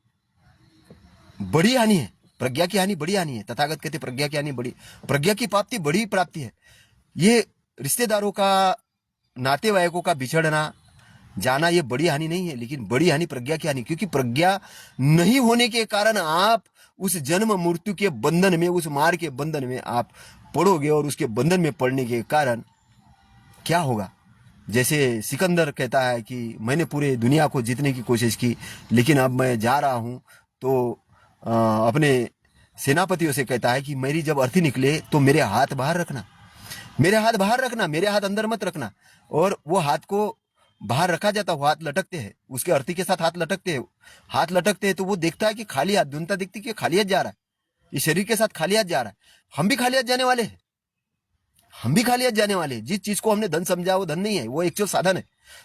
बड़ी हानि है। प्रज्ञा की हानि बड़ी हानि है। तथागत कहते प्रज्ञा की हानि बड़ी, प्रज्ञा की प्राप्ति बड़ी प्राप्ति है। ये रिश्तेदारों का, नातेवाईकों का बिछड़ना जाना ये बड़ी हानि नहीं है, लेकिन बड़ी हानि प्रज्ञा की हानि, क्योंकि प्रज्ञा नहीं होने के कारण आप उस जन्म मृत्यु के बंधन में, उस मार के बंधन में आप पड़ोगे, और उसके बंधन में पड़ने के कारण क्या होगा। जैसे सिकंदर कहता है कि मैंने पूरे दुनिया को जीतने की कोशिश की, लेकिन अब मैं जा रहा हूं, तो अपने सेनापतियों से कहता है कि मेरी जब अर्थी निकले तो मेरे हाथ बाहर रखना, मेरे हाथ बाहर रखना, मेरे हाथ अंदर मत रखना। और वो हाथ को बाहर रखा जाता, वो हाथ लटकते हैं, उसके अर्थी के साथ हाथ लटकते हैं, हाथ लटकते हैं, तो वो देखता है कि खाली हाथ, दुनता दिखती कि खाली हाथ जा रहा है, ये शरीर के साथ खाली हाथ जा रहा है। हम भी खाली हाथ जाने वाले हैं, हम भी खाली हाथ जाने वाले हैं। जिस चीज को हमने धन समझा वो धन नहीं है, वो एक्चुअल साधन है।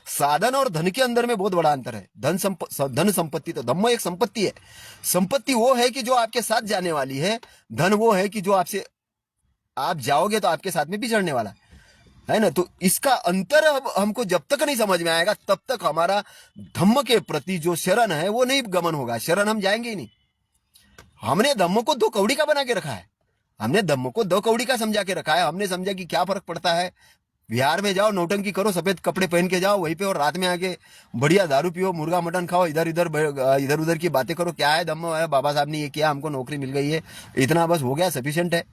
साधन और धन के अंदर में बहुत बड़ा अंतर है। धन संपत्ति, तो धम्म एक संपत्ति है। संपत्ति वो है कि जो आपके साथ जाने वाली है, धन वो है कि जो आपसे, आप जाओगे तो आपके साथ में बिछड़ने वाला है ना। तो इसका अंतर हमको जब तक नहीं समझ में आएगा, तब तक हमारा धम्म के प्रति जो शरण है वो नहीं गमन होगा, शरण हम जाएंगे ही नहीं। हमने धम्म को 2 कौड़ी का बना के रखा है, हमने धम्म को 2 कौड़ी का समझा के रखा है। हमने समझा कि क्या फर्क पड़ता है, बिहार में जाओ, नौटंकी करो, सफेद कपड़े पहन के जाओ वहीं पे, और रात में आके बढ़िया दारू पियो, मुर्गा मटन खाओ, इधर इधर उधर की बातें करो। क्या है धम्म है, बाबा साहब ने ये किया, हमको नौकरी मिल गई है, इतना बस हो गया, सफिशिएंट है।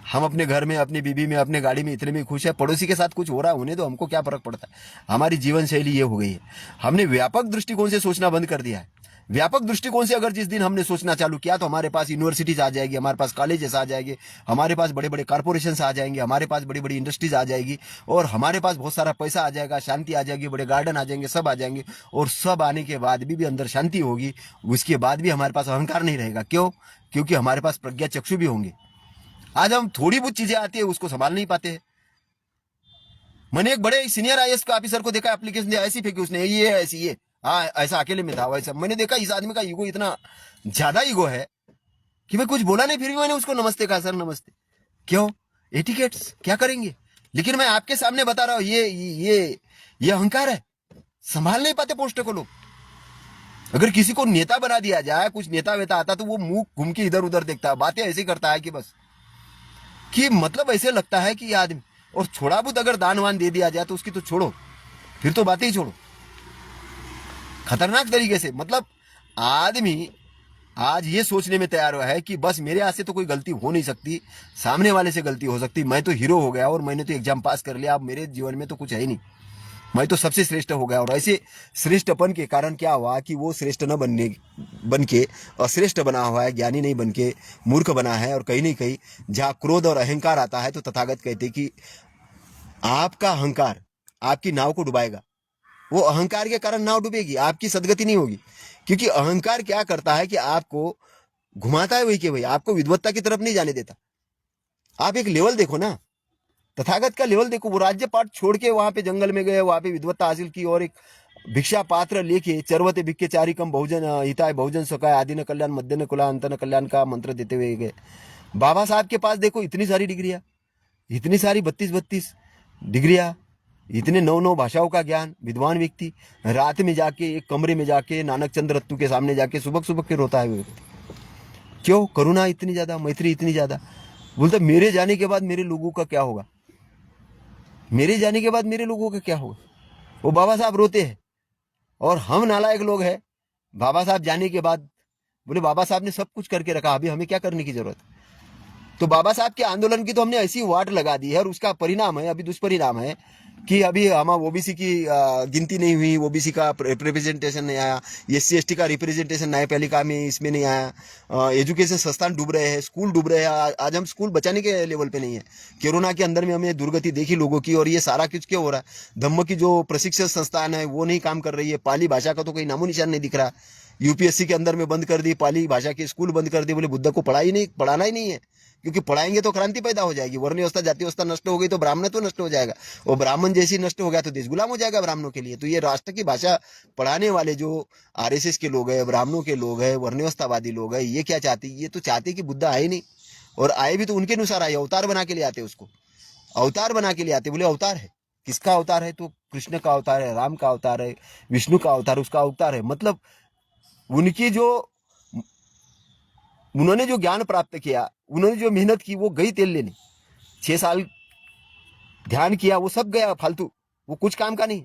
हम अपने घर में, अपनी बीबी में, अपने गाड़ी में इतने में खुश है, पड़ोसी के साथ कुछ हो रहा है होने तो हमको क्या फर्क पड़ता है। हमारी जीवन शैली ये हो गई है। हमने व्यापक दृष्टिकोण से सोचना बंद कर दिया है। व्यापक दृष्टिकोण से अगर जिस दिन हमने सोचना चालू किया, तो हमारे पास यूनिवर्सिटीज आ जाएगी, हमारे पास कॉलेजेस आ जाएंगे, हमारे पास बड़े बड़े कॉर्पोरेशन आ जाएंगे, हमारे पास बड़ी बड़ी इंडस्ट्रीज आ जाएगी, और हमारे पास बहुत सारा पैसा आ जाएगा, शांति आ जाएगी, बड़े गार्डन आ जाएंगे, सब आ जाएंगे। और सब आने के बाद भी अंदर शांति होगी, उसके बाद भी हमारे पास अहंकार नहीं रहेगा। क्यों? क्योंकि हमारे पास प्रज्ञा चक्षु भी होंगे। आज हम थोड़ी बहुत चीजें आती है उसको संभाल नहीं पाते हैं। मैंने एक बड़े सीनियर आईएएस का ऑफिसर को देखा, एप्लीकेशन ऐसी फेंकी उसने, ये ऐसी, ये हाँ ऐसा अकेले में था वैसा। मैंने देखा इस आदमी का ईगो इतना ज्यादा ईगो है कि मैं कुछ बोला नहीं, फिर भी मैंने उसको नमस्ते कहा, सर नमस्ते। क्यों? एटिकेट्स, क्या करेंगे। लेकिन मैं आपके सामने बता रहा हूं, ये अहंकार है, संभाल नहीं पाते पोस्ट को लोग। अगर किसी को नेता बना दिया जाए, कुछ नेता वेता आता, तो वो मुंह घूम के इधर उधर देखता है, बातें ऐसी करता है कि बस, कि मतलब ऐसे लगता है कि ये आदमी, और थोड़ा बहुत अगर दान वान दे दिया जाए तो उसकी तो छोड़ो, फिर तो बातें ही छोड़ो, खतरनाक तरीके से। मतलब आदमी आज ये सोचने में तैयार हुआ है कि बस मेरे हाथ से तो कोई गलती हो नहीं सकती, सामने वाले से गलती हो सकती, मैं तो हीरो हो गया और मैंने तो एग्जाम पास कर लिया, अब मेरे जीवन में तो कुछ है ही नहीं, मैं तो सबसे श्रेष्ठ हो गया। और ऐसे श्रेष्ठपन के कारण क्या हुआ कि वो श्रेष्ठ न बन के अश्रेष्ठ बना हुआ है, ज्ञानी नहीं बन के मूर्ख बना है। और कहीं नहीं कहीं जहाँ क्रोध और अहंकार आता है, तो तथागत कहते कि आपका अहंकार आपकी नाव को डुबाएगा, वो अहंकार के कारण नाव डूबेगी, आपकी सदगति नहीं होगी। क्योंकि अहंकार क्या करता है कि आपको घुमाता है वही के वही, आपको विद्वत्ता की तरफ नहीं जाने देता। आप एक लेवल देखो ना, तथागत का लेवल देखो, वो राज्य पाठ छोड़ के वहां पे जंगल में गए, वहां पे विद्वत्ता हासिल की, और एक भिक्षा पात्र लेके चरवते भिक्के चारिकम बहुजन हिताय बहुजन सुखाय आदि न कल्याण मध्य न कुला अंत न कल्याण का मंत्र देते हुए गए। बाबा साहब के पास देखो इतनी सारी डिग्रियां, इतनी सारी 32 डिग्रियां, इतने 9 भाषाओं का ज्ञान, विद्वान व्यक्ति, रात में जाके एक कमरे में जाके नानक चंद्र रत्तू के सामने जाके सुबह सुबह के रोता है वो व्यक्ति। क्यों? करुणा इतनी ज्यादा, मैत्री इतनी ज्यादा। बोलता मेरे जाने के बाद मेरे लोगों का क्या होगा, मेरे जाने के बाद मेरे लोगों का क्या होगा। वो बाबा साहब रोते हैं, और हम नालायक लोग हैं, बाबा साहब जाने के बाद बोले बाबा साहब ने सब कुछ करके रखा, अभी हमें क्या करने की जरूरत। तो बाबा साहब के आंदोलन की तो हमने ऐसी वाट लगा दी है, और उसका परिणाम है, अभी दुष्परिणाम है कि अभी हमारा ओबीसी की गिनती नहीं हुई, ओबीसी का रिप्रेजेंटेशन नहीं आया, SC ST का रिप्रेजेंटेशन न्यायपालिका में इसमें नहीं आया, एजुकेशन संस्थान डूब रहे हैं, स्कूल डूब रहे हैं। आज हम स्कूल बचाने के लेवल पे नहीं है। कोरोना के अंदर में हमने दुर्गति देखी लोगों की, और ये सारा कुछ क्यों हो रहा है? धम्म की जो प्रशिक्षण संस्थान है वो नहीं काम कर रही है, पाली भाषा का तो कोई नामो निशान नहीं दिख रहा। UPSC के अंदर में बंद कर दी, पाली भाषा के स्कूल बंद कर दिए, बोले बुद्ध को पढ़ाना ही नहीं है, क्योंकि पढ़ाएंगे तो क्रांति पैदा हो जाएगी, वर्ण व्यवस्था जाति व्यवस्था नष्ट हो गई तो ब्राह्मण तो नष्ट हो जाएगा, और ब्राह्मण जैसी नष्ट हो गया तो देश गुलाम हो जाएगा ब्राह्मणों के लिए। तो ये राष्ट्र की भाषा पढ़ाने वाले जो RSS के लोग हैं, ब्राह्मणों के लोग हैं, वर्ण व्यवस्थावादी लोग हैं, ये क्या चाहते? ये तो चाहते कि बुद्ध आए नहीं, और आए भी तो उनके अनुसार आए, अवतार बना के ले आते, उसको अवतार बना के ले आते। बोले अवतार है, किसका अवतार है? तो कृष्ण का अवतार है, राम का अवतार है, विष्णु का अवतार, उसका अवतार है। मतलब उनकी जो उन्होंने जो ज्ञान प्राप्त किया, उन्होंने जो मेहनत की, वो गई तेल लेने। 6 साल ध्यान किया, वो सब गया फालतू, वो कुछ काम का नहीं।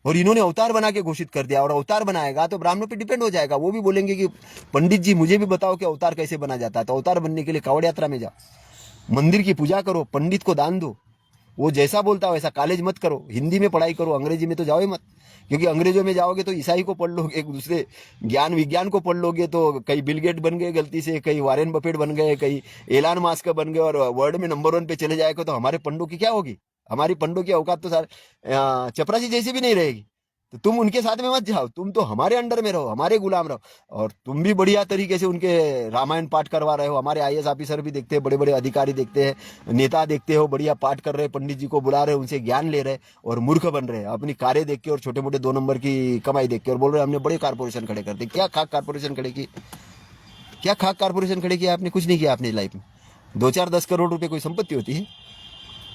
और इन्होंने अवतार बना के घोषित कर दिया, और अवतार बनाएगा तो ब्राह्मणों पे डिपेंड हो जाएगा। वो भी बोलेंगे कि पंडित जी मुझे भी बताओ कि अवतार कैसे बना जाता है। तो अवतार बनने के लिए कावड़ यात्रा में जाओ, मंदिर की पूजा करो, पंडित को दान दो, वो जैसा बोलता हो वैसा। कॉलेज मत करो, हिंदी में पढ़ाई करो, अंग्रेजी में तो जाओ ही मत। क्योंकि अंग्रेजों में जाओगे तो ईसाई को पढ़ लोगे, एक दूसरे ज्ञान विज्ञान को पढ़ लोगे तो कई बिल गेट बन गए गलती से, कई वारेन बफेट बन गए, कई एलान मास्क बन गए, और वर्ल्ड में नंबर 1 पे चले जाएगा, तो हमारे पंडों की क्या होगी? हमारी पंडों की औकात तो सारे चपरासी जैसी भी नहीं रहेगी। तो तुम उनके साथ में मत जाओ, तुम तो हमारे अंडर में रहो, हमारे गुलाम रहो। और तुम भी बढ़िया तरीके से उनके रामायण पाठ करवा रहे हो। हमारे आईएएस ऑफिसर भी देखते हैं, बड़े बड़े अधिकारी देखते हैं, नेता देखते हो, बढ़िया पाठ कर रहे हैं, पंडित जी को बुला रहे हैं, उनसे ज्ञान ले रहे हैं, और मूर्ख बन रहे हैं अपनी कारें देख के और छोटे मोटे 2 नंबर की कमाई देख के, और बोल रहे हैं हमने बड़े कारपोरेशन खड़े कर दिए। क्या खाक कारपोरेशन खड़े की? क्या खाक कारपोरेशन खड़े किया आपने? कुछ नहीं किया आपने लाइफ में। 2-4-10 करोड़ रुपए कोई संपत्ति होती है?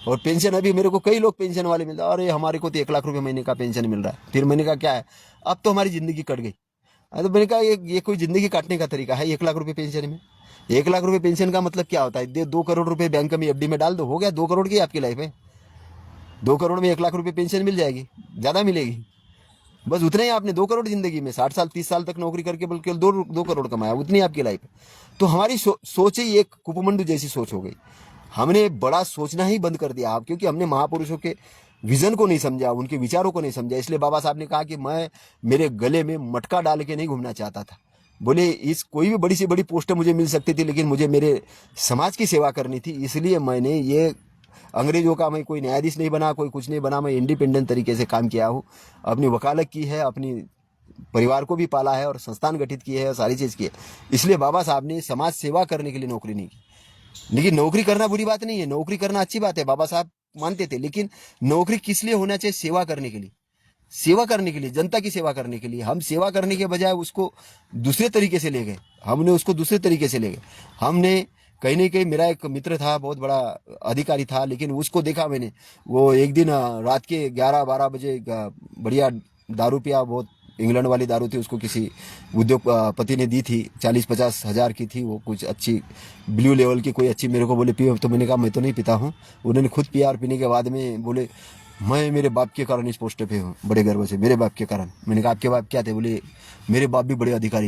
और पेंशन, अभी मेरे को कई लोग पेंशन वाले मिलते हैं, अरे हमारे को तो 1 लाख रुपए महीने का पेंशन मिल रहा है। फिर मैंने कहा क्या है? अब तो हमारी जिंदगी कट गई। तो मैंने कहा ये कोई जिंदगी काटने का तरीका है? 1 लाख रुपए पेंशन में, 1 लाख रुपए पेंशन का मतलब क्या होता है? 2 करोड़ रुपए बैंक में एफडी में डाल दो, हो गया 2 करोड़ की आपकी लाइफ है। 2 करोड़ में 1 लाख रुपए पेंशन मिल जाएगी, ज्यादा मिलेगी। बस उतने ही आपने 2 करोड़ जिंदगी में 60 साल 30 साल तक नौकरी करके बल्कि 2 करोड़ कमाया, उतनी आपकी लाइफ है। तो हमारी सोच ही एक कुपमंडू जैसी सोच हो गई। हमने बड़ा सोचना ही बंद कर दिया आप, क्योंकि हमने महापुरुषों के विजन को नहीं समझा, उनके विचारों को नहीं समझा। इसलिए बाबा साहब ने कहा कि मैं मेरे गले में मटका डाल के नहीं घूमना चाहता था। बोले इस कोई भी बड़ी से बड़ी पोस्ट मुझे मिल सकती थी, लेकिन मुझे मेरे समाज की सेवा करनी थी। इसलिए मैंने ये अंग्रेजों का, मैं कोई न्यायाधीश नहीं बना, कोई कुछ नहीं बना, मैं इंडिपेंडेंट तरीके से काम किया हूँ। अपनी वकालत की है, अपनी परिवार को भी पाला है, और संस्थान गठित किए हैं, और सारी चीज़ की है। इसलिए बाबा साहब ने समाज सेवा करने के लिए नौकरी नहीं की। लेकिन नौकरी करना बुरी बात नहीं है, नौकरी करना अच्छी बात है, बाबा साहब मानते थे। लेकिन नौकरी किस लिए होना चाहिए? सेवा करने के लिए, सेवा करने के लिए, जनता की सेवा करने के लिए। हम सेवा करने के बजाय उसको दूसरे तरीके से ले गए, हमने उसको दूसरे तरीके से ले गए। हमने कहीं ना कहीं, मेरा एक मित्र था, बहुत बड़ा अधिकारी था, लेकिन उसको देखा मैंने, वो एक दिन रात के 11-12 बजे बढ़िया दारू पिया, बहुत इंग्लैंड वाली दारू थी, उसको किसी उद्योगपति ने दी थी, 40-50 हजार की थी वो, कुछ अच्छी ब्लू लेवल की कोई अच्छी। मेरे को बोले पियो, तो मैंने कहा मैं तो नहीं पीता हूँ। उन्होंने खुद पिया, और पीने के बाद में बोले मैं मेरे बाप के कारण इस पोस्ट पे हूँ, बड़े गर्व से, मेरे बाप के कारण। मैंने कहा आपके बाप क्या थे? बोले मेरे बाप भी बड़े अधिकारी